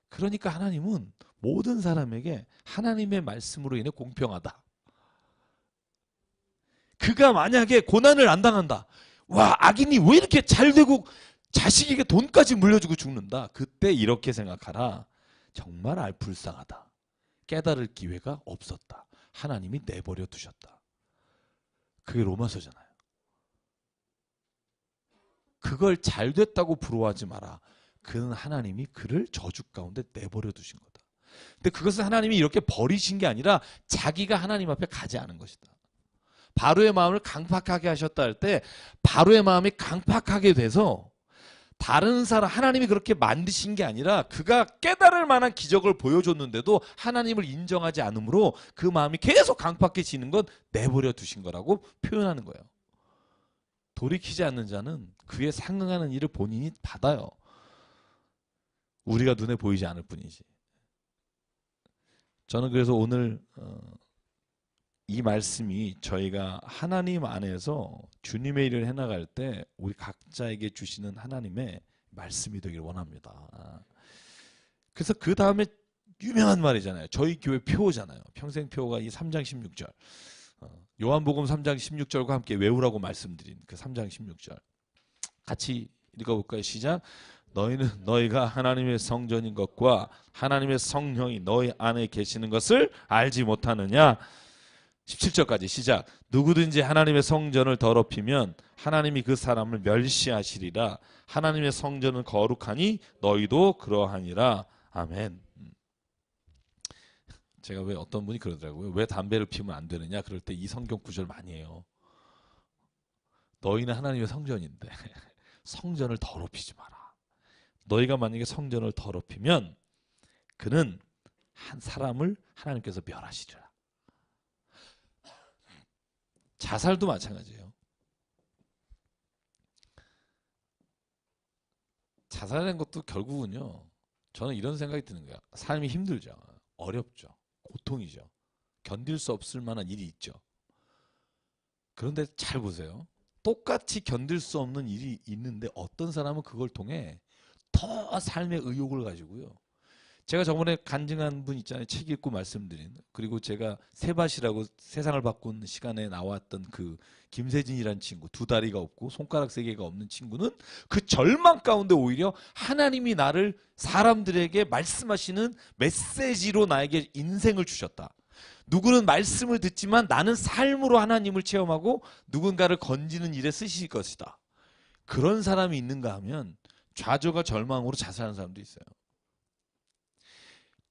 그러니까 하나님은 모든 사람에게 하나님의 말씀으로 인해 공평하다. 그가 만약에 고난을 안 당한다. 와, 악인이 왜 이렇게 잘 되고 자식에게 돈까지 물려주고 죽는다. 그때 이렇게 생각하라. 정말 불쌍하다. 깨달을 기회가 없었다. 하나님이 내버려 두셨다. 그게 로마서잖아요. 그걸 잘 됐다고 부러워하지 마라. 그는 하나님이 그를 저주 가운데 내버려 두신 거다. 근데 그것은 하나님이 이렇게 버리신 게 아니라 자기가 하나님 앞에 가지 않은 것이다. 바로의 마음을 강팍하게 하셨다 할 때 바로의 마음이 강팍하게 돼서 다른 사람 하나님이 그렇게 만드신 게 아니라 그가 깨달을 만한 기적을 보여줬는데도 하나님을 인정하지 않으므로 그 마음이 계속 강팍해지는 건 내버려 두신 거라고 표현하는 거예요. 돌이키지 않는 자는 그에 상응하는 일을 본인이 받아요. 우리가 눈에 보이지 않을 뿐이지. 저는 그래서 오늘 이 말씀이 저희가 하나님 안에서 주님의 일을 해나갈 때 우리 각자에게 주시는 하나님의 말씀이 되길 원합니다. 그래서 그 다음에 유명한 말이잖아요. 저희 교회 표어잖아요. 평생 표어가 이 3장 16절. 요한복음 3장 16절과 함께 외우라고 말씀드린 그 3장 16절. 같이 읽어볼까요? 시작. 너희가 하나님의 성전인 것과 하나님의 성령이 너희 안에 계시는 것을 알지 못하느냐? 17절까지 시작. 누구든지 하나님의 성전을 더럽히면 하나님이 그 사람을 멸시하시리라. 하나님의 성전은 거룩하니 너희도 그러하니라. 아멘. 제가 왜 어떤 분이 그러더라고요. 왜 담배를 피우면 안 되느냐? 그럴 때 이 성경 구절 많이 해요. 너희는 하나님의 성전인데 성전을 더럽히지 마라. 너희가 만약에 성전을 더럽히면 그는 한 사람을 하나님께서 멸하시리라. 자살도 마찬가지예요. 자살하는 것도 결국은요. 저는 이런 생각이 드는 거야. 삶이 힘들죠. 어렵죠. 고통이죠. 견딜 수 없을 만한 일이 있죠. 그런데 잘 보세요. 똑같이 견딜 수 없는 일이 있는데 어떤 사람은 그걸 통해 더 삶의 의욕을 가지고요. 제가 저번에 간증한 분 있잖아요. 책 읽고 말씀드린. 그리고 제가 세밭이라고 세상을 바꾼 시간에 나왔던 그 김세진이라는 친구. 두 다리가 없고 손가락 세 개가 없는 친구는 그 절망 가운데 오히려 하나님이 나를 사람들에게 말씀하시는 메시지로 나에게 인생을 주셨다. 누구는 말씀을 듣지만 나는 삶으로 하나님을 체험하고 누군가를 건지는 일에 쓰실 것이다. 그런 사람이 있는가 하면 좌절과 절망으로 자살하는 사람도 있어요.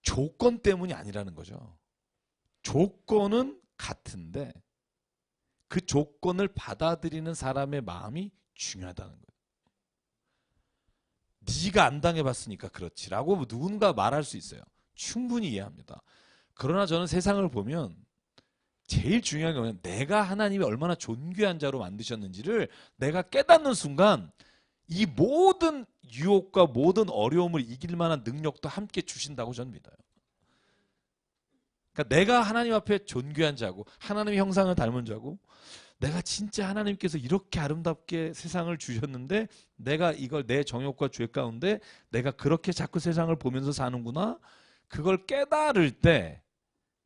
조건 때문이 아니라는 거죠. 조건은 같은데 그 조건을 받아들이는 사람의 마음이 중요하다는 거예요. 네가 안 당해봤으니까 그렇지라고 누군가 말할 수 있어요. 충분히 이해합니다. 그러나 저는 세상을 보면 제일 중요한 건 내가 하나님이 얼마나 존귀한 자로 만드셨는지를 내가 깨닫는 순간 이 모든 유혹과 모든 어려움을 이길 만한 능력도 함께 주신다고 저는 믿어요. 그러니까 내가 하나님 앞에 존귀한 자고 하나님의 형상을 닮은 자고 내가 진짜 하나님께서 이렇게 아름답게 세상을 주셨는데 내가 이걸 내 정욕과 죄 가운데 내가 그렇게 자꾸 세상을 보면서 사는구나. 그걸 깨달을 때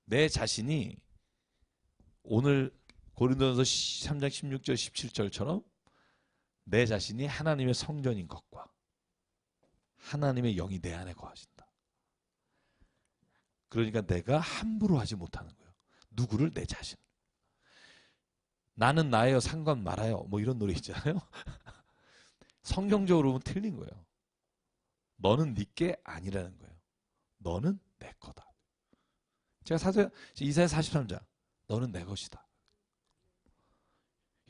내 자신이 오늘 고린도전서 3장 16절 17절처럼 내 자신이 하나님의 성전인 것과 하나님의 영이 내 안에 거하신다. 그러니까 내가 함부로 하지 못하는 거예요. 누구를? 내 자신. 나는 나예요 상관 말아요 뭐 이런 노래 있잖아요. 성경적으로 보면 틀린 거예요. 너는 네 게 아니라는 거예요. 너는 내 거다. 제가 이사야 43장 너는 내 것이다.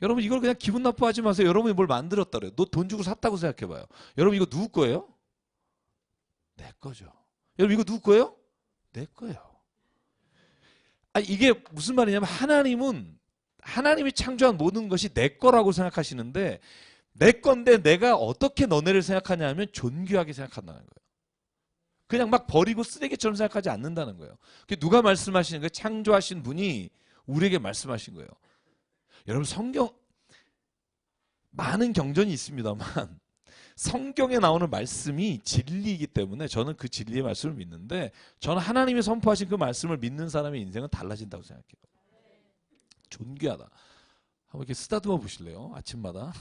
여러분 이걸 그냥 기분 나빠하지 마세요. 여러분이 뭘 만들었다 그래요. 너 돈 주고 샀다고 생각해봐요. 여러분 이거 누구 거예요? 내 거죠. 여러분 이거 누구 거예요? 내 거예요. 아니 이게 무슨 말이냐면 하나님이 창조한 모든 것이 내 거라고 생각하시는데 내 건데 내가 어떻게 너네를 생각하냐 하면 존귀하게 생각한다는 거예요. 그냥 막 버리고 쓰레기처럼 생각하지 않는다는 거예요. 누가 말씀하시는 거예요? 창조하신 분이 우리에게 말씀하신 거예요. 여러분 성경 많은 경전이 있습니다만 성경에 나오는 말씀이 진리이기 때문에 저는 그 진리의 말씀을 믿는데 저는 하나님이 선포하신 그 말씀을 믿는 사람의 인생은 달라진다고 생각해요. 존귀하다. 한번 이렇게 쓰다듬어 보실래요? 아침마다.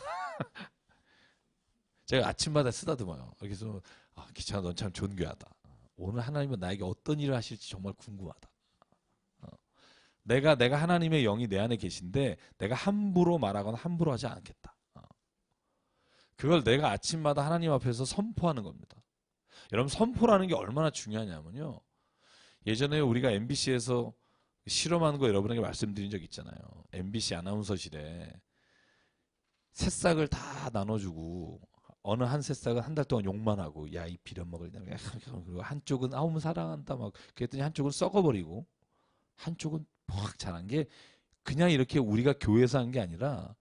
제가 아침마다 쓰다듬어요. 이렇게 해서 기찬아 넌 참 존귀하다. 오늘 하나님은 나에게 어떤 일을 하실지 정말 궁금하다. 내가 하나님의 영이 내 안에 계신데 내가 함부로 말하거나 함부로 하지 않겠다. 그걸 내가 아침마다 하나님 앞에서 선포하는 겁니다. 여러분 선포라는 게 얼마나 중요하냐면요. 예전에 우리가 MBC에서 실험하는 거 여러분에게 말씀드린 적 있잖아요. MBC 아나운서실에 새싹을 다 나눠주고 어느 한 새싹은 한 달 동안 욕만 하고 야 이 비려먹을 그리고 한쪽은 아우 사랑한다 막 그랬더니 한쪽은 썩어버리고 한쪽은 막 자란 게 그냥 이렇게 우리가 교회에서 한 게 아니라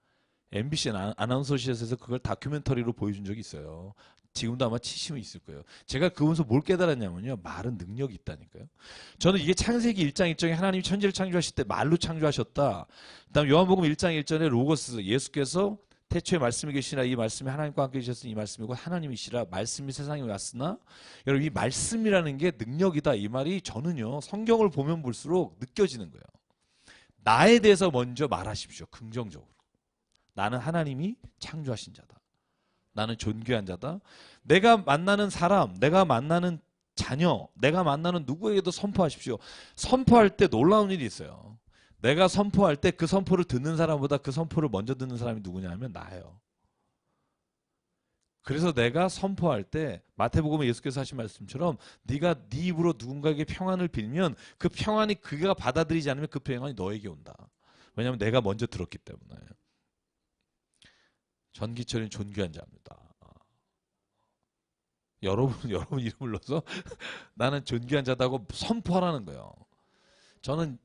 MBC 아나운서실에서 그걸 다큐멘터리로 보여준 적이 있어요. 지금도 아마 치시면 있을 거예요. 제가 그러면서 뭘 깨달았냐면요. 말은 능력이 있다니까요. 저는 이게 창세기 1장 1절에 하나님이 천지를 창조하실 때 말로 창조하셨다. 그다음 요한복음 1장 1절에 로고스 예수께서 태초에 말씀이 계시나 이 말씀이 하나님과 함께 계셨으니 이 말씀이고 하나님이시라. 말씀이 세상에 왔으나 여러분 이 말씀이라는 게 능력이다. 이 말이 저는요 성경을 보면 볼수록 느껴지는 거예요. 나에 대해서 먼저 말하십시오. 긍정적으로. 나는 하나님이 창조하신 자다. 나는 존귀한 자다. 내가 만나는 사람, 내가 만나는 자녀, 내가 만나는 누구에게도 선포하십시오. 선포할 때 놀라운 일이 있어요. 내가 선포할 때 그 선포를 듣는 사람보다 그 선포를 먼저 듣는 사람이 누구냐 하면 나예요. 그래서 내가 선포할 때 마태복음에 예수께서 하신 말씀처럼 네가 네 입으로 누군가에게 평안을 빌면 그 평안이 그가 받아들이지 않으면 그 평안이 너에게 온다. 왜냐하면 내가 먼저 들었기 때문에. 전기철인 존귀한 자입니다. 여러분 이름을 불러서 나는 존귀한 자다고 선포하라는 거예요. 저는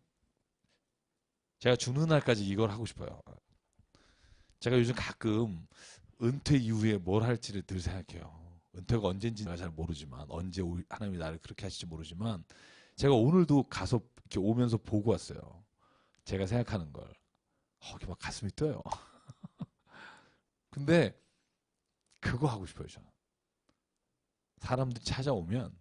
제가 죽는 날까지 이걸 하고 싶어요. 제가 요즘 가끔 은퇴 이후에 뭘 할지를 늘 생각해요. 은퇴가 언젠지 내가 잘 모르지만 언제 하나님이 나를 그렇게 하실지 모르지만 제가 오늘도 가서 이렇게 오면서 보고 왔어요. 제가 생각하는 걸. 이렇게 막 가슴이 떠요. 근데 그거 하고 싶어요. 저는. 사람들이 찾아오면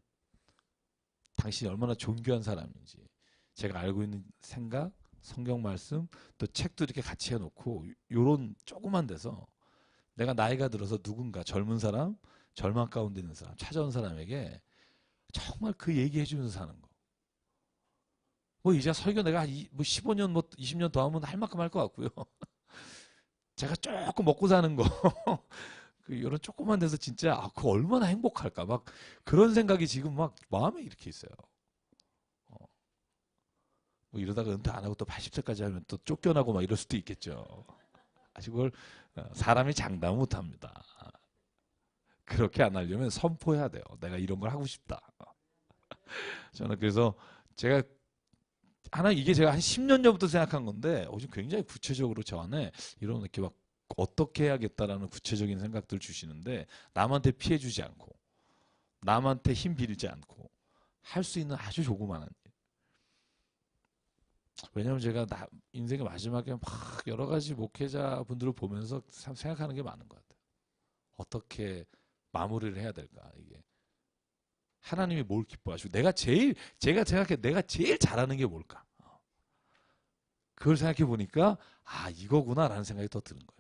당신이 얼마나 존귀한 사람인지 제가 알고 있는 생각, 성경 말씀, 또 책도 이렇게 같이 해놓고 요런 조그만 데서 내가 나이가 들어서 누군가 젊은 사람, 절망 가운데 있는 사람, 찾아온 사람에게 정말 그 얘기해 주면서 사는 거. 뭐 이제 설교 내가 뭐 15년, 뭐 20년 더 하면 할 만큼 할 것 같고요. 제가 조금 먹고 사는 거. 이런 조그만 데서 진짜 그거 얼마나 행복할까 막 그런 생각이 지금 막 마음에 이렇게 있어요. 뭐 이러다가 은퇴 안 하고 또 80세까지 하면 또 쫓겨나고 막 이럴 수도 있겠죠. 아직 그걸 사람이 장담 못합니다. 그렇게 안 하려면 선포해야 돼요. 내가 이런 걸 하고 싶다. 저는 그래서 제가 이게 제가 한 10년 전부터 생각한 건데 요즘 굉장히 구체적으로 저 안에 이런 이렇게 막 어떻게 해야겠다라는 구체적인 생각들을 주시는데 남한테 피해 주지 않고 남한테 힘 빌지 않고 할 수 있는 아주 조그마한 일. 왜냐하면 제가 인생의 마지막에 막 여러 가지 목회자분들을 보면서 참 생각하는 게 많은 것 같아요. 어떻게 마무리를 해야 될까 이게. 하나님이 뭘 기뻐하시고 제가 생각해 내가 제일 잘하는 게 뭘까. 그걸 생각해 보니까 이거구나라는 생각이 더 드는 거예요.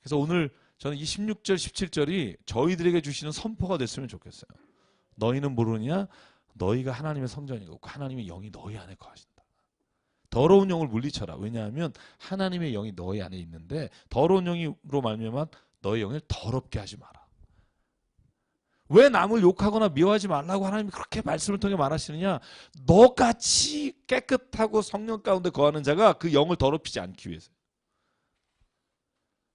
그래서 오늘 저는 이 16절 17절이 저희들에게 주시는 선포가 됐으면 좋겠어요. 너희는 모르느냐 너희가 하나님의 성전이고 하나님의 영이 너희 안에 거하신다. 더러운 영을 물리쳐라. 왜냐하면 하나님의 영이 너희 안에 있는데 더러운 영으로 말미암아 너희 영을 더럽게 하지 마라. 왜 남을 욕하거나 미워하지 말라고 하나님이 그렇게 말씀을 통해 말하시느냐. 너같이 깨끗하고 성령 가운데 거하는 자가 그 영을 더럽히지 않기 위해서.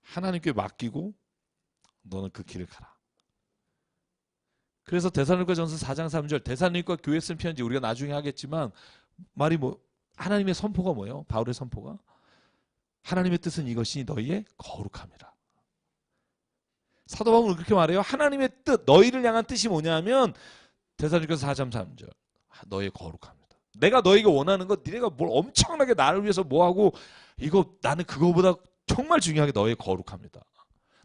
하나님께 맡기고 너는 그 길을 가라. 그래서 데살로니가전서 4장 3절 데살로니가 교회 쓴 편지 우리가 나중에 하겠지만 말이 뭐 하나님의 선포가 뭐예요? 바울의 선포가 하나님의 뜻은 이것이 너희의 거룩함이라. 사도 바울은 그렇게 말해요. 하나님의 뜻 너희를 향한 뜻이 뭐냐면 데살로니가서 4장 3절 너희의 거룩함이다. 내가 너희가 원하는 것 니네가 뭘 엄청나게 나를 위해서 뭐하고 이거 나는 그거보다 정말 중요하게 너의 거룩합니다.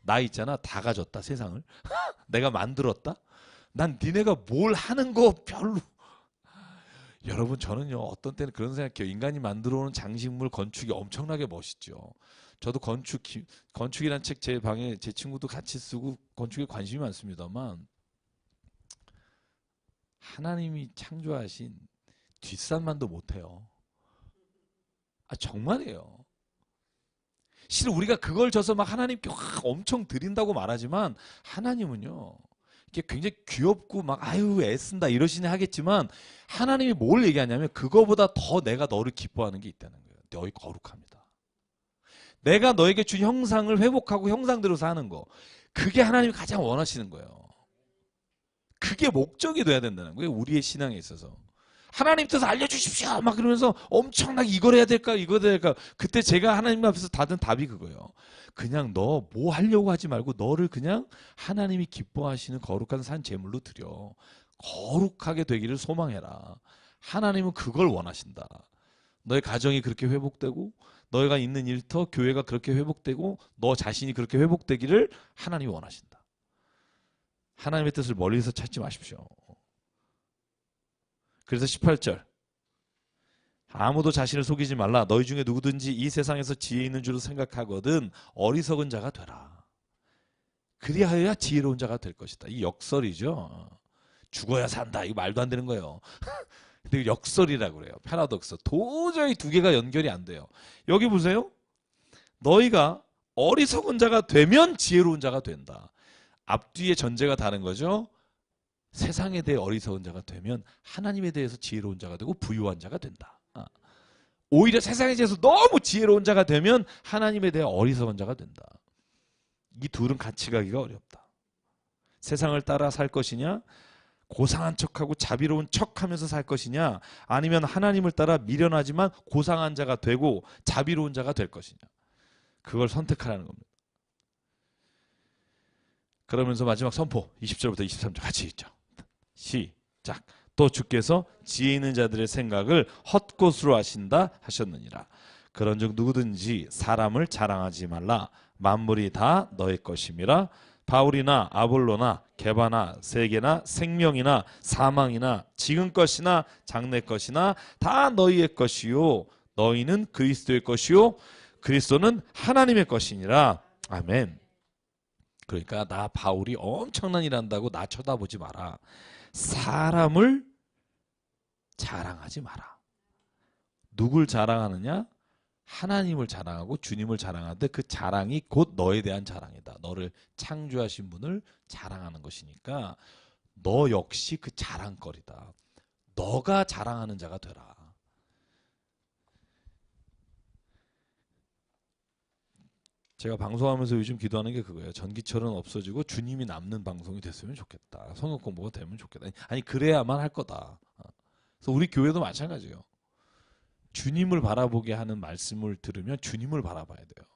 나 있잖아 다 가졌다 세상을. 내가 만들었다. 난 니네가 뭘 하는 거 별로. 여러분 저는요 어떤 때는 그런 생각해요. 인간이 만들어 오는 장식물 건축이 엄청나게 멋있죠. 저도 건축이란 책 제 방에 제 친구도 같이 쓰고 건축에 관심이 많습니다만 하나님이 창조하신 뒷산만도 못해요. 정말이에요. 실은 우리가 그걸 줘서 막 하나님께 엄청 드린다고 말하지만 하나님은요 이게 굉장히 귀엽고 막 애쓴다 이러시네 하겠지만 하나님이 뭘 얘기하냐면 그거보다 더 내가 너를 기뻐하는 게 있다는 거예요. 너희 거룩합니다. 내가 너에게 준 형상을 회복하고 형상대로 사는 거 그게 하나님이 가장 원하시는 거예요. 그게 목적이 돼야 된다는 거예요. 우리의 신앙에 있어서. 하나님 뜻을 알려주십시오 막 그러면서 엄청나게 이걸 해야 될까 이거 해야 될까. 그때 제가 하나님 앞에서 받은 답이 그거예요. 그냥 너 뭐 하려고 하지 말고 너를 그냥 하나님이 기뻐하시는 거룩한 산 제물로 드려. 거룩하게 되기를 소망해라. 하나님은 그걸 원하신다. 너의 가정이 그렇게 회복되고 너희가 있는 일터 교회가 그렇게 회복되고 너 자신이 그렇게 회복되기를 하나님이 원하신다. 하나님의 뜻을 멀리서 찾지 마십시오. 그래서 18절 아무도 자신을 속이지 말라. 너희 중에 누구든지 이 세상에서 지혜 있는 줄로 생각하거든 어리석은 자가 되라. 그리하여야 지혜로운 자가 될 것이다. 이 역설이죠. 죽어야 산다. 이거 말도 안 되는 거예요. 근데 역설이라고 그래요. 패러독스. 도저히 두 개가 연결이 안 돼요. 여기 보세요. 너희가 어리석은 자가 되면 지혜로운 자가 된다. 앞뒤의 전제가 다른 거죠. 세상에 대해 어리석은 자가 되면 하나님에 대해서 지혜로운 자가 되고 부유한 자가 된다. 오히려 세상에 대해서 너무 지혜로운 자가 되면 하나님에 대해 어리석은 자가 된다. 이 둘은 같이 가기가 어렵다. 세상을 따라 살 것이냐, 고상한 척하고 자비로운 척하면서 살 것이냐, 아니면 하나님을 따라 미련하지만 고상한 자가 되고 자비로운 자가 될 것이냐. 그걸 선택하라는 겁니다. 그러면서 마지막 선포 20절부터 23절 같이 읽죠. 시작. 또 주께서 지혜 있는 자들의 생각을 헛것으로 하신다 하셨느니라. 그런즉 누구든지 사람을 자랑하지 말라. 만물이 다 너의 것임이라. 바울이나 아볼로나 게바나 세계나 생명이나 사망이나 지금 것이나 장래 것이나 다 너희의 것이요 너희는 그리스도의 것이요 그리스도는 하나님의 것이니라. 아멘. 그러니까 나 바울이 엄청난 일 한다고 나 쳐다보지 마라. 사람을 자랑하지 마라. 누굴 자랑하느냐? 하나님을 자랑하고 주님을 자랑하는데 그 자랑이 곧 너에 대한 자랑이다. 너를 창조하신 분을 자랑하는 것이니까 너 역시 그 자랑거리다. 너가 자랑하는 자가 되라. 제가 방송하면서 요즘 기도하는 게 그거예요. 전기철은 없어지고 주님이 남는 방송이 됐으면 좋겠다. 성경 공부가 되면 좋겠다. 아니 그래야만 할 거다. 그래서 우리 교회도 마찬가지예요. 주님을 바라보게 하는 말씀을 들으면 주님을 바라봐야 돼요.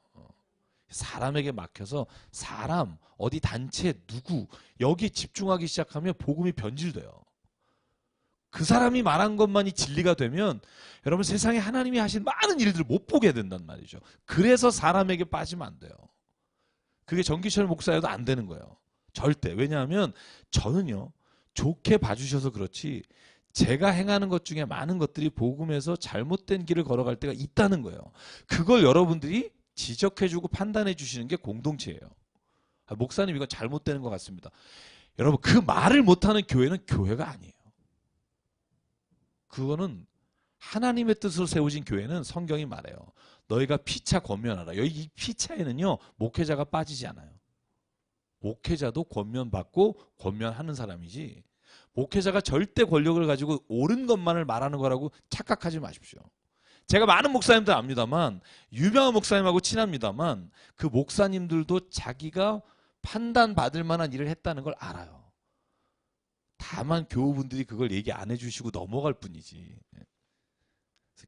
사람에게 막혀서 사람, 어디 단체, 누구 여기 집중하기 시작하면 복음이 변질돼요. 그 사람이 말한 것만이 진리가 되면 여러분 세상에 하나님이 하신 많은 일들을 못 보게 된단 말이죠. 그래서 사람에게 빠지면 안 돼요. 그게 정기철 목사여도 안 되는 거예요. 절대. 왜냐하면 저는요. 좋게 봐주셔서 그렇지 제가 행하는 것 중에 많은 것들이 복음에서 잘못된 길을 걸어갈 때가 있다는 거예요. 그걸 여러분들이 지적해주고 판단해 주시는 게 공동체예요. 목사님 이거 잘못되는 것 같습니다. 여러분 그 말을 못하는 교회는 교회가 아니에요. 그거는 하나님의 뜻으로 세워진 교회는 성경이 말해요. 너희가 피차 권면하라. 여기 이 피차에는요. 목회자가 빠지지 않아요. 목회자도 권면받고 권면하는 사람이지 목회자가 절대 권력을 가지고 옳은 것만을 말하는 거라고 착각하지 마십시오. 제가 많은 목사님들 압니다만 유명한 목사님하고 친합니다만 그 목사님들도 자기가 판단받을 만한 일을 했다는 걸 알아요. 다만 교우분들이 그걸 얘기 안 해주시고 넘어갈 뿐이지.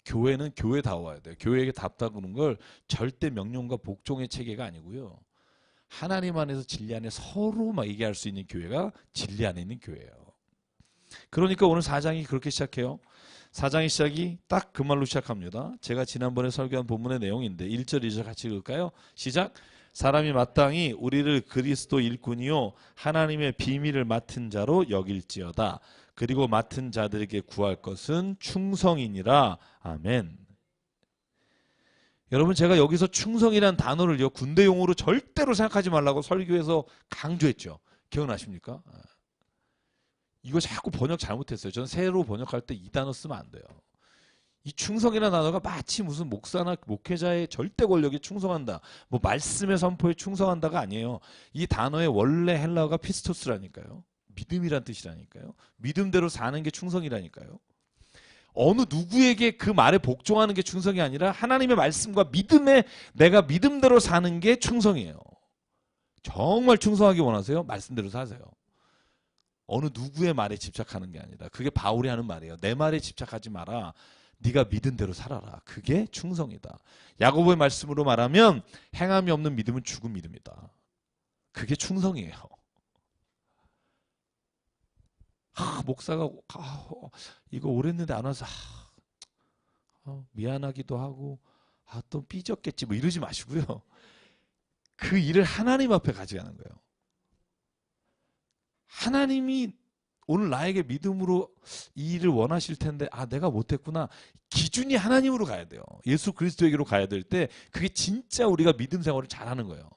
교회는 교회다워야 돼요. 교회에게 답답하는 걸 절대 명령과 복종의 체계가 아니고요. 하나님 안에서 진리 안에 서로 막 얘기할 수 있는 교회가 진리 안에 있는 교회예요. 그러니까 오늘 4장이 그렇게 시작해요. 4장의 시작이 딱 그 말로 시작합니다. 제가 지난번에 설교한 본문의 내용인데 1절 2절 같이 읽을까요? 시작. 사람이 마땅히 우리를 그리스도 일꾼이요 하나님의 비밀을 맡은 자로 여길지어다. 그리고 맡은 자들에게 구할 것은 충성이니라. 아멘. 여러분 제가 여기서 충성이란 단어를요 군대 용어로 절대로 생각하지 말라고 설교에서 강조했죠. 기억나십니까? 이거 자꾸 번역 잘못했어요. 저는 새로 번역할 때 이 단어 쓰면 안 돼요. 이 충성이라는 단어가 마치 무슨 목사나 목회자의 절대 권력에 충성한다. 뭐 말씀의 선포에 충성한다가 아니에요. 이 단어의 원래 헬라어가 피스토스라니까요. 믿음이란 뜻이라니까요. 믿음대로 사는 게 충성이라니까요. 어느 누구에게 그 말에 복종하는 게 충성이 아니라 하나님의 말씀과 믿음에 내가 믿음대로 사는 게 충성이에요. 정말 충성하기 원하세요? 말씀대로 사세요. 어느 누구의 말에 집착하는 게 아니라 그게 바울이 하는 말이에요. 내 말에 집착하지 마라. 네가 믿은 대로 살아라. 그게 충성이다. 야고보의 말씀으로 말하면 행함이 없는 믿음은 죽은 믿음이다. 그게 충성이에요. 목사가 이거 오래 했는데 안 와서 미안하기도 하고 아, 또 삐졌겠지 뭐 이러지 마시고요. 그 일을 하나님 앞에 가져가는 거예요. 하나님이 오늘 나에게 믿음으로 이 일을 원하실 텐데 아 내가 못했구나. 기준이 하나님으로 가야 돼요. 예수 그리스도에게로 가야 될 때 그게 진짜 우리가 믿음 생활을 잘하는 거예요.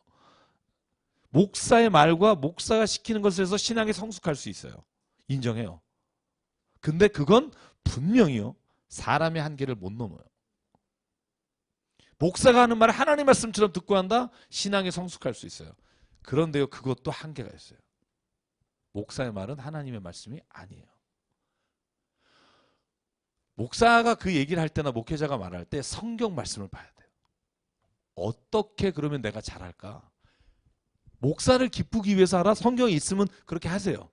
목사의 말과 목사가 시키는 것을 해서 신앙에 성숙할 수 있어요. 인정해요. 근데 그건 분명히요. 사람의 한계를 못 넘어요. 목사가 하는 말을 하나님 말씀처럼 듣고 한다? 신앙에 성숙할 수 있어요. 그런데요. 그것도 한계가 있어요. 목사의 말은 하나님의 말씀이 아니에요. 목사가 그 얘기를 할 때나 목회자가 말할 때 성경 말씀을 봐야 돼요. 어떻게 그러면 내가 잘할까? 목사를 기쁘기 위해서 하라? 성경이 있으면 그렇게 하세요.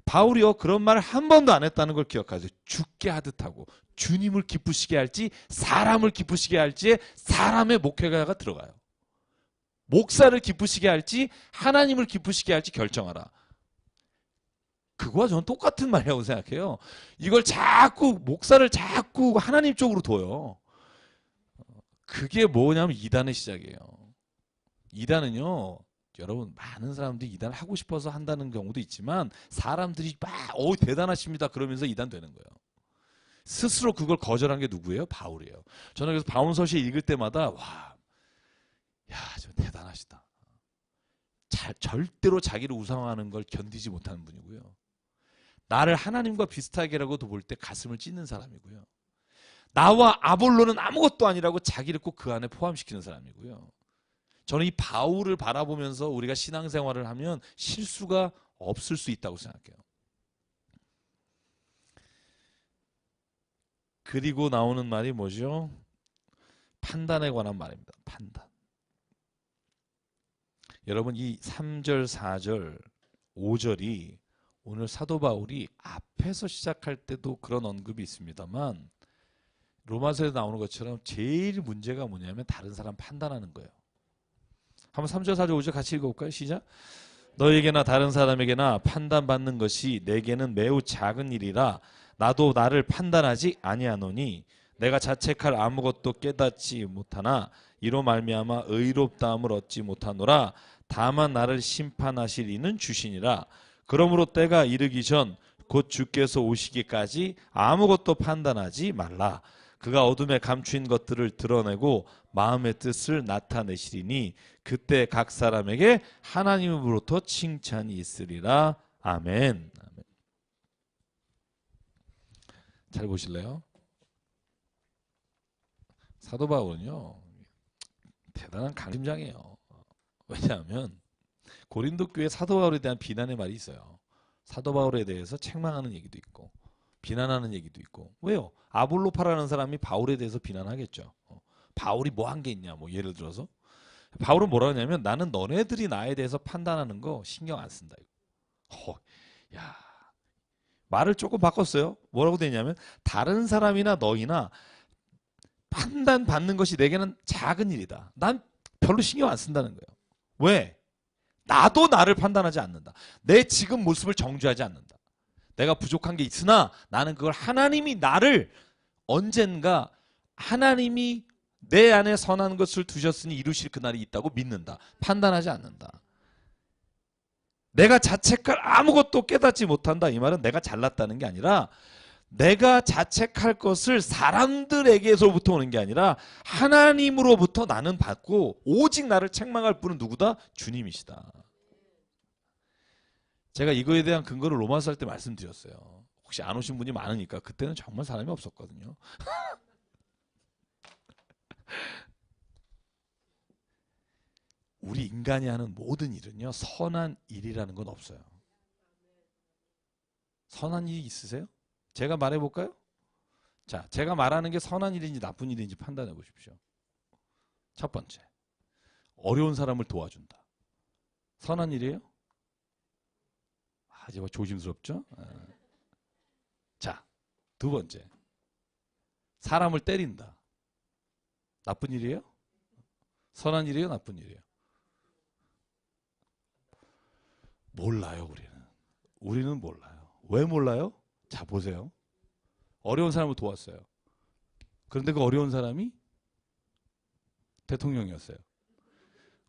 바울이요 그런 말을 한 번도 안 했다는 걸 기억하세요. 죽게 하듯 하고 주님을 기쁘시게 할지 사람을 기쁘시게 할지에 사람의 목회자가 들어가요. 목사를 기쁘시게 할지 하나님을 기쁘시게 할지 결정하라. 그거와 저는 똑같은 말이라고 생각해요. 이걸 자꾸 목사를 자꾸 하나님 쪽으로 둬요. 그게 뭐냐면 이단의 시작이에요. 이단은요. 여러분 많은 사람들이 이단을 하고 싶어서 한다는 경우도 있지만 사람들이 막 대단하십니다 그러면서 이단 되는 거예요. 스스로 그걸 거절한 게 누구예요? 바울이에요. 저는 그래서 바울 서시 읽을 때마다 와, 야, 저 대단하시다. 절대로 자기를 우상화하는 걸 견디지 못하는 분이고요. 나를 하나님과 비슷하게라고도 볼 때 가슴을 찢는 사람이고요. 나와 아볼로는 아무것도 아니라고 자기를 꼭 그 안에 포함시키는 사람이고요. 저는 이 바울을 바라보면서 우리가 신앙생활을 하면 실수가 없을 수 있다고 생각해요. 그리고 나오는 말이 뭐죠? 판단에 관한 말입니다. 판단. 여러분 이 3절, 4절, 5절이 오늘 사도 바울이 앞에서 시작할 때도 그런 언급이 있습니다만 로마서에 나오는 것처럼 제일 문제가 뭐냐면 다른 사람 판단하는 거예요. 한번 3절, 4절, 5절 같이 읽어볼까요? 시작. 너에게나 다른 사람에게나 판단받는 것이 내게는 매우 작은 일이라 나도 나를 판단하지 아니하노니 내가 자책할 아무것도 깨닫지 못하나 이로 말미암아 의롭다함을 얻지 못하노라. 다만 나를 심판하실 이는 주시니라. 그러므로 때가 이르기 전 곧 주께서 오시기까지 아무것도 판단하지 말라. 그가 어둠에 감추인 것들을 드러내고 마음의 뜻을 나타내시리니 그때 각 사람에게 하나님으로부터 칭찬이 있으리라. 아멘. 아멘. 잘 보실래요? 사도 바울은요 대단한 강심장이에요. 왜냐하면 고린도 교회 사도 바울에 대한 비난의 말이 있어요. 사도 바울에 대해서 책망하는 얘기도 있고 비난하는 얘기도 있고. 왜요? 아볼로파라는 사람이 바울에 대해서 비난하겠죠. 바울이 뭐 한 게 있냐 뭐 예를 들어서 바울은 뭐라 하냐면 나는 너네들이 나에 대해서 판단하는 거 신경 안 쓴다. 야 말을 조금 바꿨어요. 뭐라고 되냐면 다른 사람이나 너희나 판단받는 것이 내게는 작은 일이다. 난 별로 신경 안 쓴다는 거예요. 왜? 나도 나를 판단하지 않는다. 내 지금 모습을 정죄하지 않는다. 내가 부족한 게 있으나 나는 그걸 하나님이 나를 언젠가 하나님이 내 안에 선한 것을 두셨으니 이루실 그날이 있다고 믿는다. 판단하지 않는다. 내가 자책할 아무것도 깨닫지 못한다. 이 말은 내가 잘났다는 게 아니라 내가 자책할 것을 사람들에게서부터 오는 게 아니라 하나님으로부터 나는 받고 오직 나를 책망할 분은 누구다? 주님이시다. 제가 이거에 대한 근거를 로마서 할 때 말씀드렸어요. 혹시 안 오신 분이 많으니까 그때는 정말 사람이 없었거든요. 우리 인간이 하는 모든 일은요 선한 일이라는 건 없어요. 선한 일이 있으세요? 제가 말해볼까요? 자, 제가 말하는 게 선한 일인지 나쁜 일인지 판단해 보십시오. 첫 번째, 어려운 사람을 도와준다. 선한 일이에요? 아주 조심스럽죠? 자, 두 번째, 사람을 때린다. 나쁜 일이에요? 선한 일이에요? 나쁜 일이에요? 몰라요, 우리는 몰라요. 왜 몰라요? 자, 보세요. 어려운 사람을 도왔어요. 그런데 그 어려운 사람이 대통령이었어요.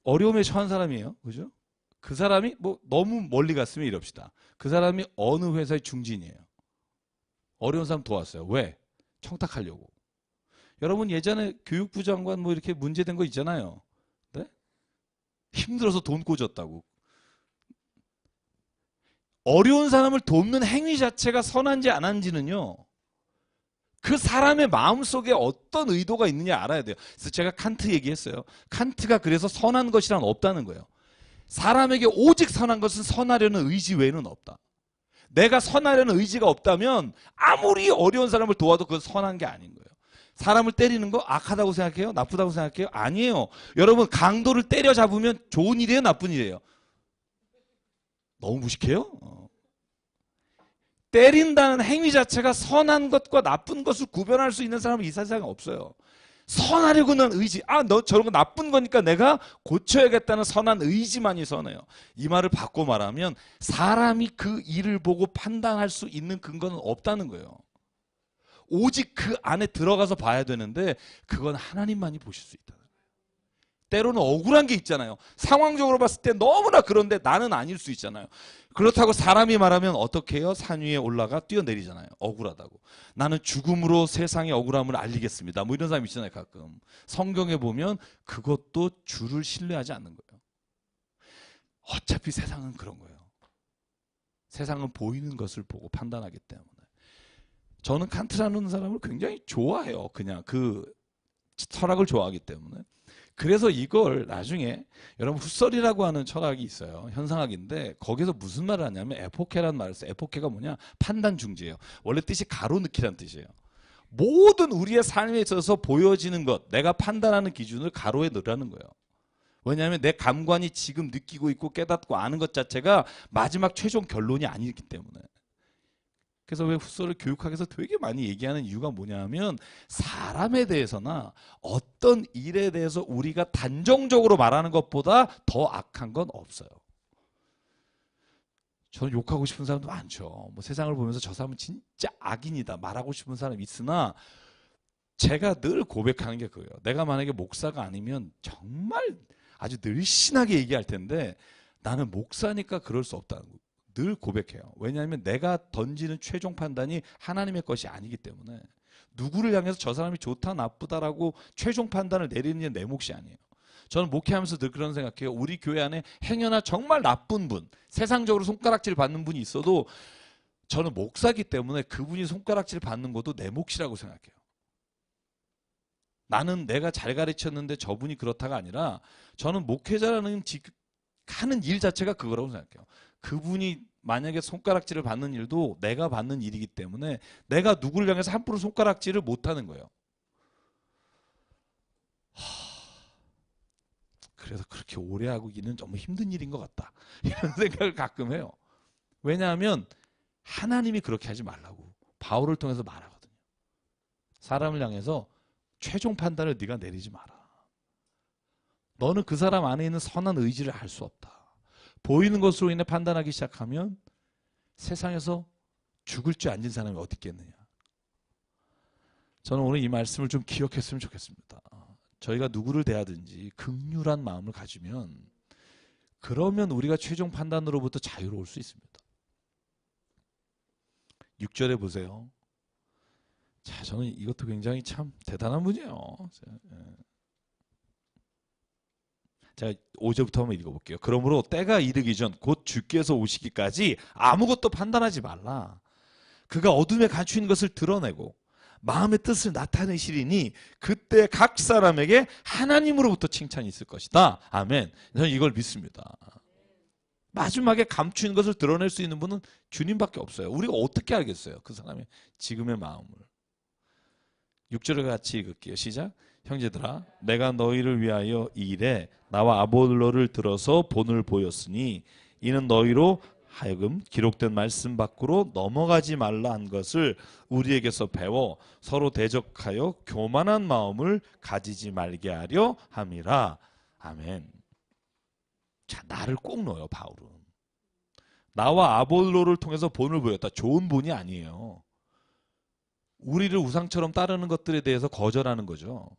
어려움에 처한 사람이에요. 그죠? 그 사람이 뭐 너무 멀리 갔으면 이럽시다. 그 사람이 어느 회사의 중진이에요. 어려운 사람 도왔어요. 왜? 청탁하려고. 여러분 예전에 교육부 장관 뭐 이렇게 문제된 거 있잖아요. 네? 힘들어서 돈 꽂았다고. 어려운 사람을 돕는 행위 자체가 선한지 안 한지는요. 그 사람의 마음속에 어떤 의도가 있느냐 알아야 돼요. 그래서 제가 칸트 얘기했어요. 칸트가 그래서 선한 것이란 없다는 거예요. 사람에게 오직 선한 것은 선하려는 의지 외에는 없다. 내가 선하려는 의지가 없다면 아무리 어려운 사람을 도와도 그건 선한 게 아닌 거예요. 사람을 때리는 거 악하다고 생각해요? 나쁘다고 생각해요? 아니에요. 여러분 강도를 때려잡으면 좋은 일이에요? 나쁜 일이에요? 너무 무식해요? 때린다는 행위 자체가 선한 것과 나쁜 것을 구별할 수 있는 사람은 이 세상에 없어요. 선하려고 하는 의지, 너 저런 거 나쁜 거니까 내가 고쳐야겠다는 선한 의지만이 선해요. 이 말을 바꿔 말하면 사람이 그 일을 보고 판단할 수 있는 근거는 없다는 거예요. 오직 그 안에 들어가서 봐야 되는데 그건 하나님만이 보실 수 있다는 거예요. 때로는 억울한 게 있잖아요. 상황적으로 봤을 때 너무나 그런데 나는 아닐 수 있잖아요. 그렇다고 사람이 말하면 어떻게 해요? 산 위에 올라가 뛰어내리잖아요. 억울하다고. 나는 죽음으로 세상의 억울함을 알리겠습니다. 뭐 이런 사람 있잖아요. 가끔. 성경에 보면 그것도 주를 신뢰하지 않는 거예요. 어차피 세상은 그런 거예요. 세상은 보이는 것을 보고 판단하기 때문에. 저는 칸트라는 사람을 굉장히 좋아해요. 그냥 그 철학을 좋아하기 때문에. 그래서 이걸 나중에 여러분 훗설이라고 하는 철학이 있어요. 현상학인데 거기서 무슨 말을 하냐면 에포케라는 말을 써요. 에포케가 뭐냐? 판단 중지예요. 원래 뜻이 가로넣기란 뜻이에요. 모든 우리의 삶에 있어서 보여지는 것, 내가 판단하는 기준을 가로에 넣으라는 거예요. 왜냐하면 내 감관이 지금 느끼고 있고 깨닫고 아는 것 자체가 마지막 최종 결론이 아니기 때문에. 그래서 왜 훗설을 교육학에서 되게 많이 얘기하는 이유가 뭐냐면 사람에 대해서나 어떤 일에 대해서 우리가 단정적으로 말하는 것보다 더 악한 건 없어요. 저는 욕하고 싶은 사람도 많죠. 뭐 세상을 보면서 저 사람은 진짜 악인이다 말하고 싶은 사람이 있으나 제가 늘 고백하는 게 그거예요. 내가 만약에 목사가 아니면 정말 아주 늘씬하게 얘기할 텐데 나는 목사니까 그럴 수 없다는 거예요. 늘 고백해요. 왜냐하면 내가 던지는 최종 판단이 하나님의 것이 아니기 때문에 누구를 향해서 저 사람이 좋다 나쁘다라고 최종 판단을 내리는 게 내 몫이 아니에요. 저는 목회하면서 늘 그런 생각해요. 우리 교회 안에 행여나 정말 나쁜 분, 세상적으로 손가락질 받는 분이 있어도 저는 목사기 때문에 그분이 손가락질 받는 것도 내 몫이라고 생각해요. 나는 내가 잘 가르쳤는데 저분이 그렇다가 아니라 저는 목회자라는 하는 일 자체가 그거라고 생각해요. 그분이 만약에 손가락질을 받는 일도 내가 받는 일이기 때문에 내가 누구를 향해서 함부로 손가락질을 못하는 거예요. 그래서 그렇게 오래 하기는 너무 힘든 일인 것 같다. 이런 생각을 가끔 해요. 왜냐하면 하나님이 그렇게 하지 말라고 바울을 통해서 말하거든요. 사람을 향해서 최종 판단을 네가 내리지 마라. 너는 그 사람 안에 있는 선한 의지를 알 수 없다. 보이는 것으로 인해 판단하기 시작하면 세상에서 죽을 줄 앉은 사람이 어디 있겠느냐. 저는 오늘 이 말씀을 좀 기억했으면 좋겠습니다. 저희가 누구를 대하든지 긍휼한 마음을 가지면 그러면 우리가 최종 판단으로부터 자유로울 수 있습니다. 6절에 보세요. 자, 저는 이것도 굉장히 참 대단한 분이에요. 자, 5절부터 한번 읽어볼게요. 그러므로 때가 이르기 전 곧 주께서 오시기까지 아무것도 판단하지 말라. 그가 어둠에 감추인 것을 드러내고 마음의 뜻을 나타내시리니 그때 각 사람에게 하나님으로부터 칭찬이 있을 것이다. 아멘. 저는 이걸 믿습니다. 마지막에 감추인 것을 드러낼 수 있는 분은 주님밖에 없어요. 우리가 어떻게 알겠어요? 그 사람의 지금의 마음을. 6절을 같이 읽을게요. 시작. 형제들아 내가 너희를 위하여 이 일에 나와 아볼로를 들어서 본을 보였으니 이는 너희로 하여금 기록된 말씀 밖으로 넘어가지 말라 한 것을 우리에게서 배워 서로 대적하여 교만한 마음을 가지지 말게 하려 함이라. 아멘. 자, 나를 꼭 넣어요. 바울은. 나와 아볼로를 통해서 본을 보였다. 좋은 본이 아니에요. 우리를 우상처럼 따르는 것들에 대해서 거절하는 거죠.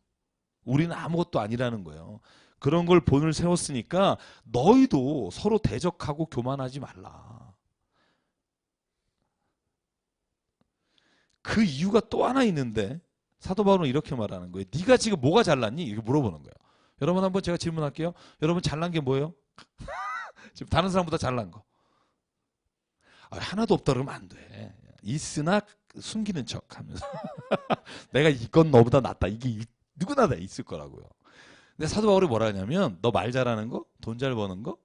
우리는 아무것도 아니라는 거예요. 그런 걸 본을 세웠으니까 너희도 서로 대적하고 교만하지 말라. 그 이유가 또 하나 있는데 사도 바울은 이렇게 말하는 거예요. 네가 지금 뭐가 잘났니? 이렇게 물어보는 거예요. 여러분 한번 제가 질문할게요. 여러분 잘난 게 뭐예요? 지금 다른 사람보다 잘난 거. 하나도 없다 그러면 안 돼. 있으나 숨기는 척 하면서 내가 이건 너보다 낫다. 이게 누구나 다 있을 거라고요. 근데 사도 바울이 뭐라 하냐면 너 말 잘하는 거? 돈 잘 버는 거?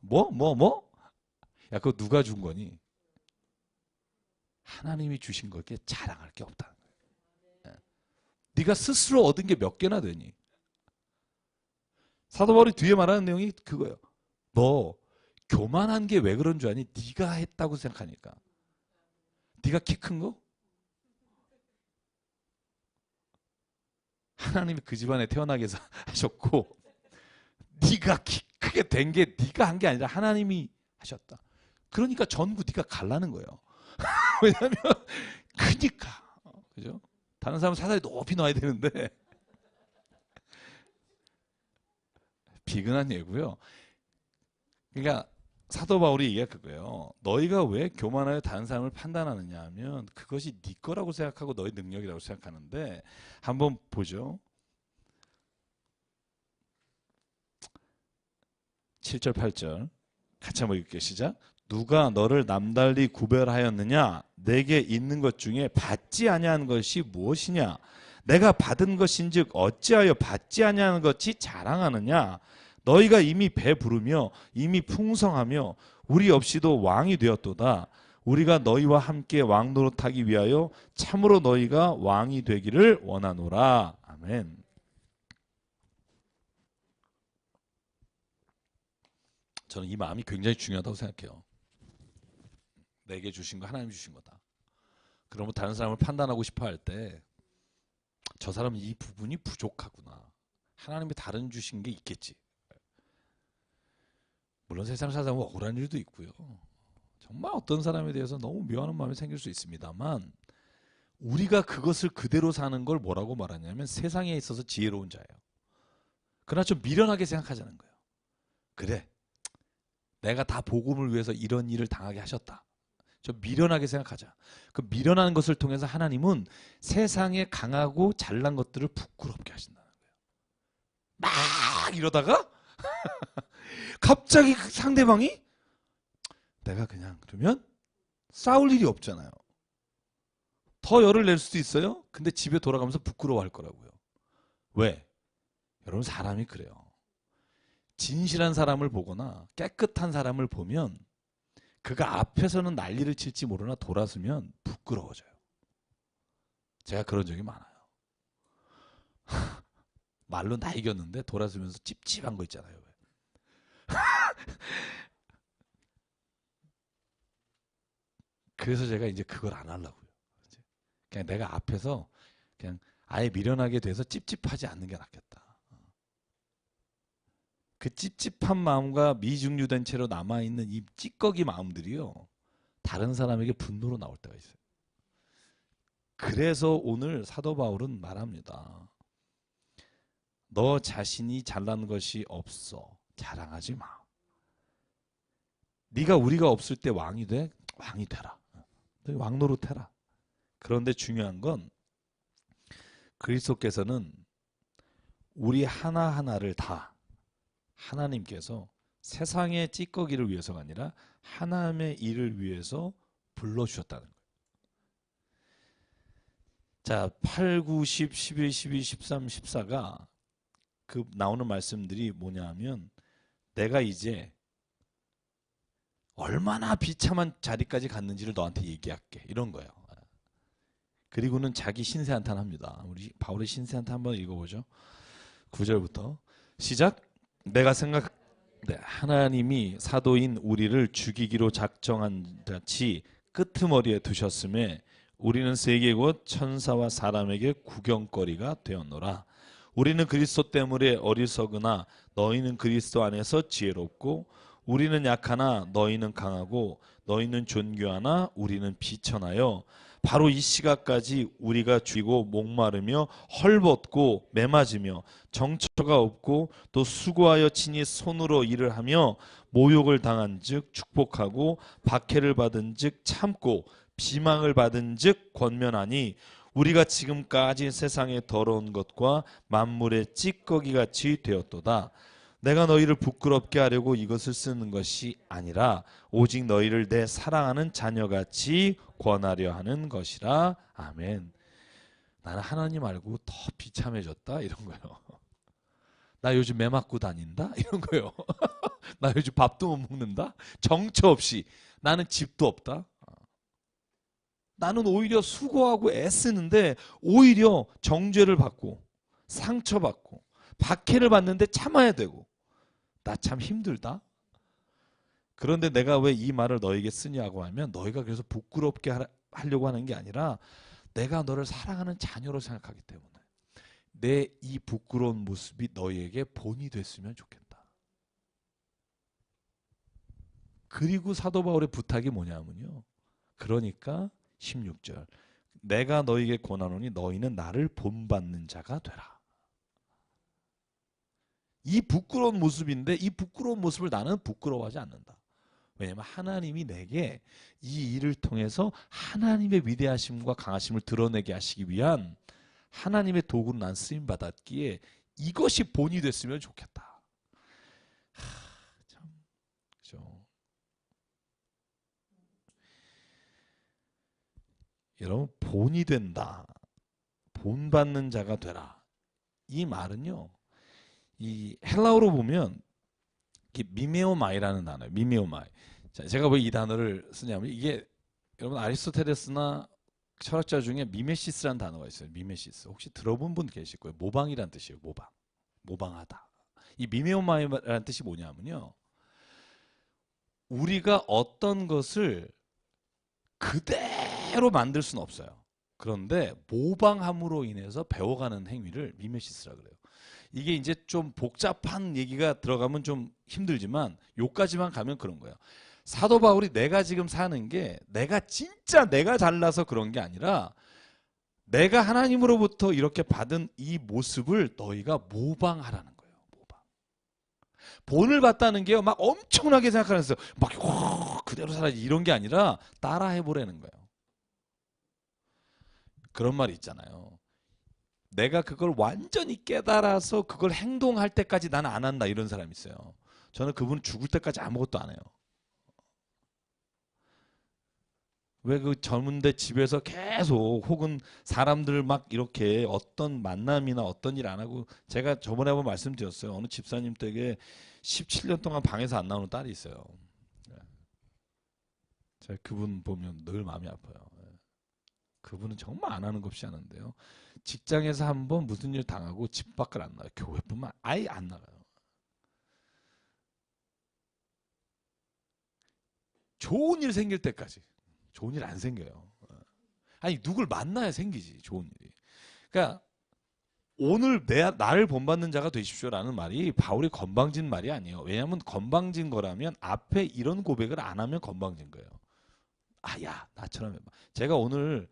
뭐? 야 그거 누가 준 거니? 하나님이 주신 거에 자랑할 게 없다는 거예요. 네가 스스로 얻은 게 몇 개나 되니? 사도 바울이 뒤에 말하는 내용이 그거예요. 너 교만한 게 왜 그런 줄 아니? 네가 했다고 생각하니까. 네가 키 큰 거? 하나님이 그 집안에 태어나게 해서 하셨고 네가 키 크게 된 게 네가 한 게 아니라 하나님이 하셨다. 그러니까 전부 네가 갈라는 거예요. 왜냐하면 크니까. 그죠? 다른 사람 사다리 높이 놔야 되는데 비근한 예고요. 그러니까 사도 바울이 얘기가 그거예요. 너희가 왜 교만하여 다른 사람을 판단하느냐 하면 그것이 네 거라고 생각하고 너희 능력이라고 생각하는데 한번 보죠. 7절 8절 같이 한번 읽을게요. 시작. 누가 너를 남달리 구별하였느냐? 내게 있는 것 중에 받지 아니한 것이 무엇이냐? 내가 받은 것인즉 어찌하여 받지 아니하는 것이 자랑하느냐? 너희가 이미 배부르며 이미 풍성하며 우리 없이도 왕이 되었도다. 우리가 너희와 함께 왕 노릇하기 위하여 참으로 너희가 왕이 되기를 원하노라. 아멘. 저는 이 마음이 굉장히 중요하다고 생각해요. 내게 주신 거 하나님 주신 거다. 그러면 다른 사람을 판단하고 싶어 할 때 저 사람은 이 부분이 부족하구나. 하나님이 다른 주신 게 있겠지. 물론 세상 살다 보면 억울한 일도 있고요. 정말 어떤 사람에 대해서 너무 미워하는 마음이 생길 수 있습니다만 우리가 그것을 그대로 사는 걸 뭐라고 말하냐면 세상에 있어서 지혜로운 자예요. 그러나 좀 미련하게 생각하자는 거예요. 그래. 내가 다 복음을 위해서 이런 일을 당하게 하셨다. 좀 미련하게 생각하자. 그 미련한 것을 통해서 하나님은 세상에 강하고 잘난 것들을 부끄럽게 하신다는 거예요. 막 이러다가 갑자기 그 상대방이 내가 그냥 그러면 싸울 일이 없잖아요. 더 열을 낼 수도 있어요. 근데 집에 돌아가면서 부끄러워할 거라고요. 왜? 여러분 사람이 그래요. 진실한 사람을 보거나 깨끗한 사람을 보면 그가 앞에서는 난리를 칠지 모르나 돌아서면 부끄러워져요. 제가 그런 적이 많아요. 말로 나 이겼는데 돌아서면서 찝찝한 거 있잖아요. 그래서 제가 이제 그걸 안 하려고요. 그냥 내가 앞에서 그냥 아예 미련하게 돼서 찝찝하지 않는 게 낫겠다. 그 찝찝한 마음과 미중류된 채로 남아있는 이 찌꺼기 마음들이요. 다른 사람에게 분노로 나올 때가 있어요. 그래서 오늘 사도 바울은 말합니다. 너 자신이 잘난 것이 없어. 자랑하지 마. 네가 우리가 없을 때 왕이 돼? 왕이 되라. 왕 노릇해라. 그런데 중요한 건 그리스도께서는 우리 하나하나를 다 하나님께서 세상의 찌꺼기를 위해서가 아니라 하나님의 일을 위해서 불러주셨다는 거예요. 자, 8, 9, 10, 11, 12, 13, 14가 그 나오는 말씀들이 뭐냐 하면 내가 이제 얼마나 비참한 자리까지 갔는지를 너한테 얘기할게. 이런 거예요. 그리고는 자기 신세한탄합니다. 우리 바울의 신세한탄 한번 읽어보죠. 9절부터 시작. 내가 하나님이 사도인 우리를 죽이기로 작정한 자치 끄트머리에 두셨음에 우리는 세계 곧 천사와 사람에게 구경거리가 되었노라. 우리는 그리스도 때문에 어리석으나 너희는 그리스도 안에서 지혜롭고 우리는 약하나 너희는 강하고 너희는 존귀하나 우리는 비천하여 바로 이 시각까지 우리가 쥐고 목마르며 헐벗고 매맞으며 정처가 없고 또 수고하여 친히 손으로 일을 하며 모욕을 당한즉 축복하고 박해를 받은즉 참고 비망을 받은즉 권면하니 우리가 지금까지 세상의 더러운 것과 만물의 찌꺼기 같이 되었도다. 내가 너희를 부끄럽게 하려고 이것을 쓰는 것이 아니라 오직 너희를 내 사랑하는 자녀같이 권하려 하는 것이라. 아멘. 나는 하나님 알고 더 비참해졌다 이런 거예요. 나 요즘 매 맞고 다닌다 이런 거예요. 나 요즘 밥도 못 먹는다. 정처 없이 나는 집도 없다. 나는 오히려 수고하고 애쓰는데 오히려 정죄를 받고 상처받고 박해를 받는데 참아야 되고 나 참 힘들다. 그런데 내가 왜 이 말을 너에게 쓰냐고 하면 너희가 그래서 부끄럽게 하려고 하는 게 아니라 내가 너를 사랑하는 자녀로 생각하기 때문에 내 이 부끄러운 모습이 너희에게 본이 됐으면 좋겠다. 그리고 사도 바울의 부탁이 뭐냐면요. 그러니까 16절 내가 너희에게 권하노니 너희는 나를 본받는 자가 되라. 이 부끄러운 모습인데 이 부끄러운 모습을 나는 부끄러워하지 않는다. 왜냐하면 하나님이 내게 이 일을 통해서 하나님의 위대하심과 강하심을 드러내게 하시기 위한 하나님의 도구로 난 쓰임받았기에 이것이 본이 됐으면 좋겠다. 참, 그죠. 여러분 본이 된다. 본받는 자가 되라. 이 말은요. 이 헬라어로 보면 미메오마이라는 단어예요. 미메오마이. 자, 제가 왜 이 단어를 쓰냐면 이게 여러분 아리스토텔레스나 철학자 중에 미메시스라는 단어가 있어요. 미메시스. 혹시 들어본 분 계실 거예요. 모방이란 뜻이에요. 모방. 모방하다. 이 미메오마이라는 뜻이 뭐냐면요. 우리가 어떤 것을 그대로 만들 수는 없어요. 그런데 모방함으로 인해서 배워가는 행위를 미메시스라 그래요. 이게 이제 좀 복잡한 얘기가 들어가면 좀 힘들지만 요까지만 가면 그런 거예요. 사도 바울이 내가 지금 사는 게 내가 진짜 내가 잘나서 그런 게 아니라 내가 하나님으로부터 이렇게 받은 이 모습을 너희가 모방하라는 거예요. 모방. 본을 받다는 게요. 막 엄청나게 생각하면서 막 그대로 살아야지 이런 게 아니라 따라 해보라는 거예요. 그런 말이 있잖아요. 내가 그걸 완전히 깨달아서 그걸 행동할 때까지 나는 안 한다 이런 사람이 있어요. 저는 그분은 죽을 때까지 아무것도 안 해요. 왜 그 젊은데 집에서 계속 혹은 사람들 막 이렇게 어떤 만남이나 어떤 일 안 하고 제가 저번에 한번 말씀드렸어요. 어느 집사님 댁에 17년 동안 방에서 안 나오는 딸이 있어요. 제가 그분 보면 늘 마음이 아파요. 그분은 정말 안 하는 것 없이 하는데요. 직장에서 한번 무슨 일 당하고 집 밖을 안 나가요. 교회뿐만 아예 안 나가요. 좋은 일 생길 때까지. 좋은 일 안 생겨요. 아니 누굴 만나야 생기지 좋은 일이. 그러니까 오늘 나를 본받는 자가 되십시오라는 말이 바울이 건방진 말이 아니에요. 왜냐하면 건방진 거라면 앞에 이런 고백을 안 하면 건방진 거예요. 아야 나처럼 해봐. 제가 오늘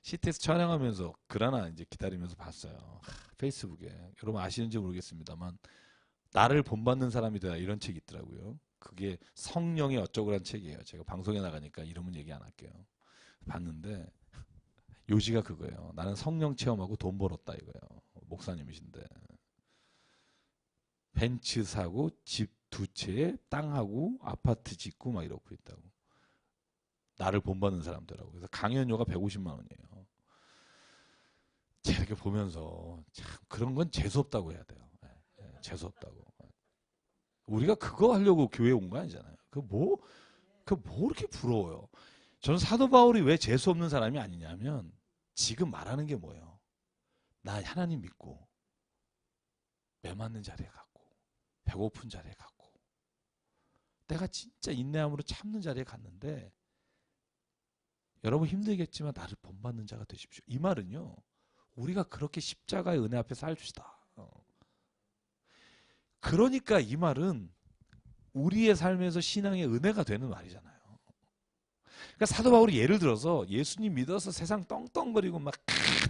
CTS 촬영하면서 글 하나 이제 기다리면서 봤어요. 페이스북에. 여러분 아시는지 모르겠습니다만 나를 본받는 사람이 되라 이런 책이 있더라고요. 그게 성령의 어쩌고란 책이에요. 제가 방송에 나가니까 이름은 얘기 안 할게요. 봤는데 요지가 그거예요. 나는 성령 체험하고 돈 벌었다 이거예요. 목사님이신데 벤츠 사고 집 2채에 땅하고 아파트 짓고 막 이러고 있다고. 나를 본받는 사람들하고. 그래서 강연료가 150만 원이에요. 제가 이렇게 보면서 참 그런 건 재수없다고 해야 돼요. 재수없다고. 우리가 그거 하려고 교회 온 거 아니잖아요. 뭐 이렇게 부러워요. 저는 사도 바울이 왜 재수없는 사람이 아니냐면 지금 말하는 게 뭐예요. 나 하나님 믿고 매맞는 자리에 갔고 배고픈 자리에 갔고 내가 진짜 인내함으로 참는 자리에 갔는데 여러분 힘들겠지만 나를 본받는 자가 되십시오. 이 말은요. 우리가 그렇게 십자가의 은혜 앞에 삽시다. 그러니까 이 말은 우리의 삶에서 신앙의 은혜가 되는 말이잖아요. 그러니까 사도 바울이 예를 들어서 예수님 믿어서 세상 떵떵거리고 막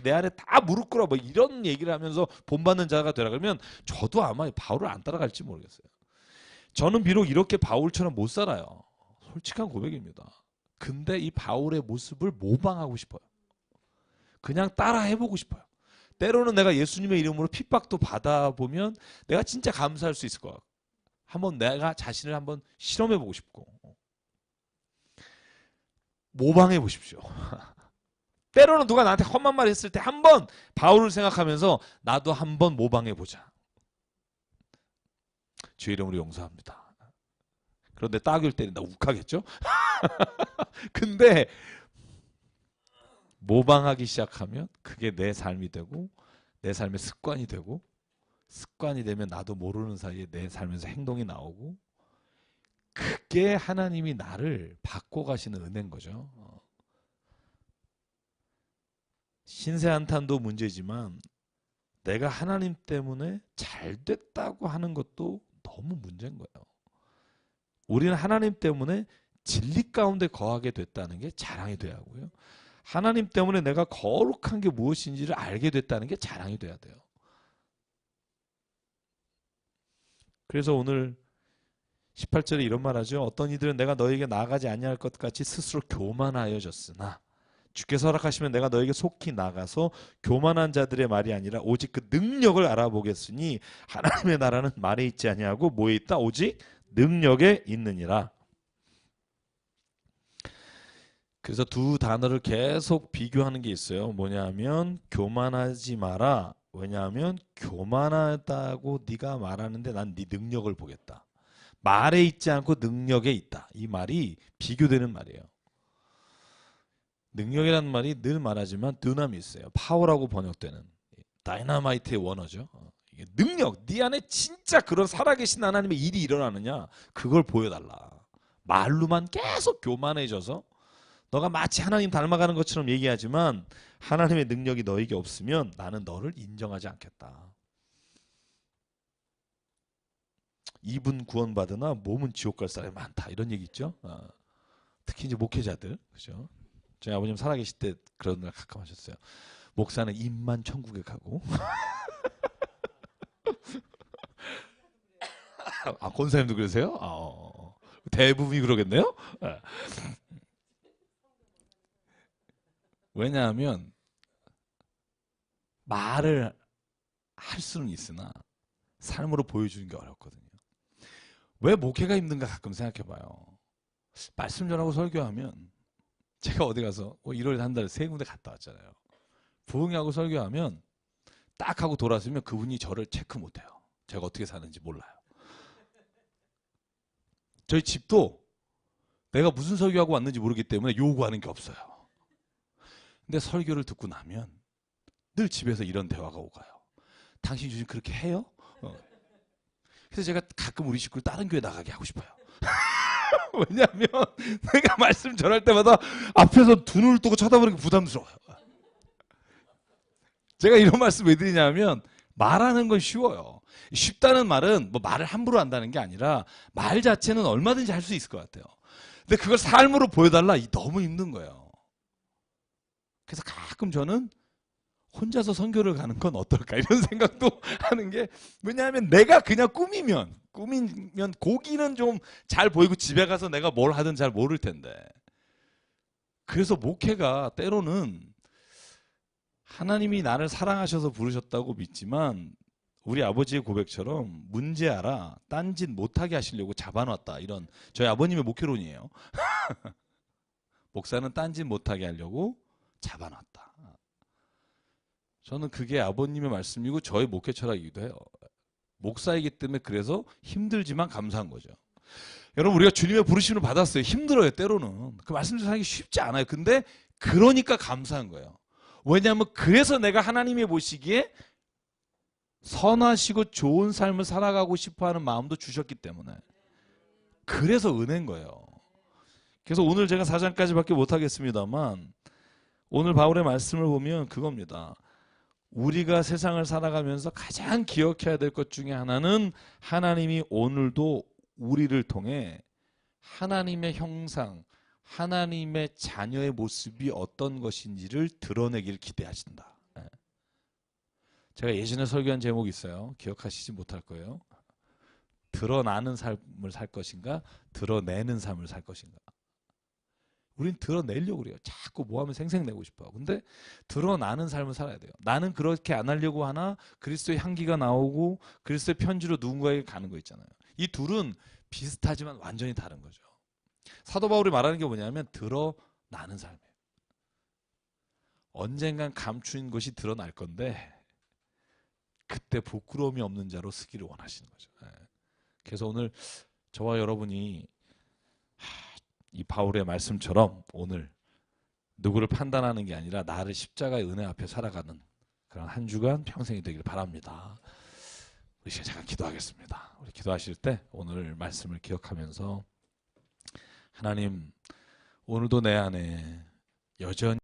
내 안에 다 무릎 꿇어 뭐 이런 얘기를 하면서 본받는 자가 되라 그러면 저도 아마 바울을 안 따라갈지 모르겠어요. 저는 비록 이렇게 바울처럼 못 살아요. 솔직한 고백입니다. 근데 이 바울의 모습을 모방하고 싶어요. 그냥 따라 해보고 싶어요. 때로는 내가 예수님의 이름으로 핍박도 받아보면 내가 진짜 감사할 수 있을 거야. 한번 내가 자신을 한번 실험해보고 싶고 모방해 보십시오. 때로는 누가 나한테 험한 말 했을 때 한번 바울을 생각하면서 나도 한번 모방해 보자. 주의 이름으로 용서합니다. 그런데 따귀를 때린다 욱하겠죠? 근데 모방하기 시작하면 그게 내 삶이 되고 내 삶의 습관이 되고 습관이 되면 나도 모르는 사이에 내 삶에서 행동이 나오고 그게 하나님이 나를 바꿔가시는 은혜인 거죠. 신세 한탄도 문제지만 내가 하나님 때문에 잘 됐다고 하는 것도 너무 문제인 거예요. 우리는 하나님 때문에 진리 가운데 거하게 됐다는 게 자랑이 돼야 하고요. 하나님 때문에 내가 거룩한 게 무엇인지를 알게 됐다는 게 자랑이 돼야 돼요. 그래서 오늘 18절에 이런 말 하죠. 어떤 이들은 내가 너에게 나아가지 아니할 것 같이 스스로 교만하여졌으나 주께서 허락하시면 내가 너에게 속히 나가서 교만한 자들의 말이 아니라 오직 그 능력을 알아보겠으니 하나님의 나라는 말에 있지 아니하고 뭐에 있다? 오직 능력에 있느니라. 그래서 두 단어를 계속 비교하는 게 있어요. 뭐냐면 교만하지 마라. 왜냐하면 교만하다고 네가 말하는데 난 네 능력을 보겠다. 말에 있지 않고 능력에 있다. 이 말이 비교되는 말이에요. 능력이라는 말이 늘 말하지만 드나미스예요. 파워라고 번역되는 다이너마이트의 원어죠. 이게 능력, 네 안에 진짜 그런 살아계신 하나님의 일이 일어나느냐 그걸 보여달라. 말로만 계속 교만해져서 너가 마치 하나님 닮아가는 것처럼 얘기하지만 하나님의 능력이 너에게 없으면 나는 너를 인정하지 않겠다. 입은 구원받으나 몸은 지옥 갈 사람이 많다. 이런 얘기 있죠. 특히 이제 목회자들, 그죠? 저희 아버님 살아계실 때 그런 날 가끔 하셨어요. 목사는 입만 천국에 가고, 권사님도 그러세요? 대부분이 그러겠네요. 왜냐하면 말을 할 수는 있으나 삶으로 보여주는 게 어렵거든요. 왜 목회가 힘든가 가끔 생각해봐요. 말씀 전하고 설교하면 제가 어디 가서 1월에 한 달에 3군데 갔다 왔잖아요. 부흥하고 설교하면 딱 하고 돌아서면 그분이 저를 체크 못해요. 제가 어떻게 사는지 몰라요. 저희 집도 내가 무슨 설교하고 왔는지 모르기 때문에 요구하는 게 없어요. 근데 설교를 듣고 나면 늘 집에서 이런 대화가 오가요. 당신 요즘 그렇게 해요? 그래서 제가 가끔 우리 식구를 다른 교회 나가게 하고 싶어요. 왜냐하면 내가 말씀 전할 때마다 앞에서 두 눈을 뜨고 쳐다보는 게 부담스러워요. 제가 이런 말씀 왜 드리냐면 말하는 건 쉬워요. 쉽다는 말은 뭐 말을 함부로 한다는 게 아니라 말 자체는 얼마든지 할 수 있을 것 같아요. 근데 그걸 삶으로 보여달라? 너무 힘든 거예요. 그래서 가끔 저는 혼자서 선교를 가는 건 어떨까 이런 생각도 하는 게 왜냐하면 내가 그냥 꾸미면 고기는 좀 잘 보이고 집에 가서 내가 뭘 하든 잘 모를 텐데 그래서 목회가 때로는 하나님이 나를 사랑하셔서 부르셨다고 믿지만 우리 아버지의 고백처럼 문제 알아 딴짓 못하게 하시려고 잡아놨다 이런 저희 아버님의 목회론이에요. 목사는 딴짓 못하게 하려고 잡아놨다. 저는 그게 아버님의 말씀이고 저의 목회 철학이기도 해요. 목사이기 때문에 그래서 힘들지만 감사한 거죠. 여러분 우리가 주님의 부르심을 받았어요. 힘들어요 때로는. 그 말씀 전하기 쉽지 않아요. 근데 그러니까 감사한 거예요. 왜냐하면 그래서 내가 하나님이 보시기에 선하시고 좋은 삶을 살아가고 싶어하는 마음도 주셨기 때문에 그래서 은혜인 거예요. 그래서 오늘 제가 4장까지밖에 못하겠습니다만 오늘 바울의 말씀을 보면 그겁니다. 우리가 세상을 살아가면서 가장 기억해야 될 것 중에 하나는 하나님이 오늘도 우리를 통해 하나님의 형상, 하나님의 자녀의 모습이 어떤 것인지를 드러내길 기대하신다. 예. 제가 예전에 설교한 제목이 있어요. 기억하시지 못할 거예요. 드러나는 삶을 살 것인가, 드러내는 삶을 살 것인가. 우린 드러내려고 그래요. 자꾸 뭐 하면 생색내고 싶어요. 근데 드러나는 삶을 살아야 돼요. 나는 그렇게 안 하려고 하나 그리스도의 향기가 나오고 그리스도의 편지로 누군가에게 가는 거 있잖아요. 이 둘은 비슷하지만 완전히 다른 거죠. 사도 바울이 말하는 게 뭐냐면 드러나는 삶이에요. 언젠간 감추인 것이 드러날 건데 그때 부끄러움이 없는 자로 쓰기를 원하시는 거죠. 그래서 오늘 저와 여러분이 이 바울의 말씀처럼 오늘 누구를 판단하는 게 아니라 나를 십자가의 은혜 앞에 살아가는 그런 한 주간 평생이 되길 바랍니다. 우리 시간 잠깐 기도하겠습니다. 우리 기도하실 때 오늘 말씀을 기억하면서 하나님, 오늘도 내 안에 여전히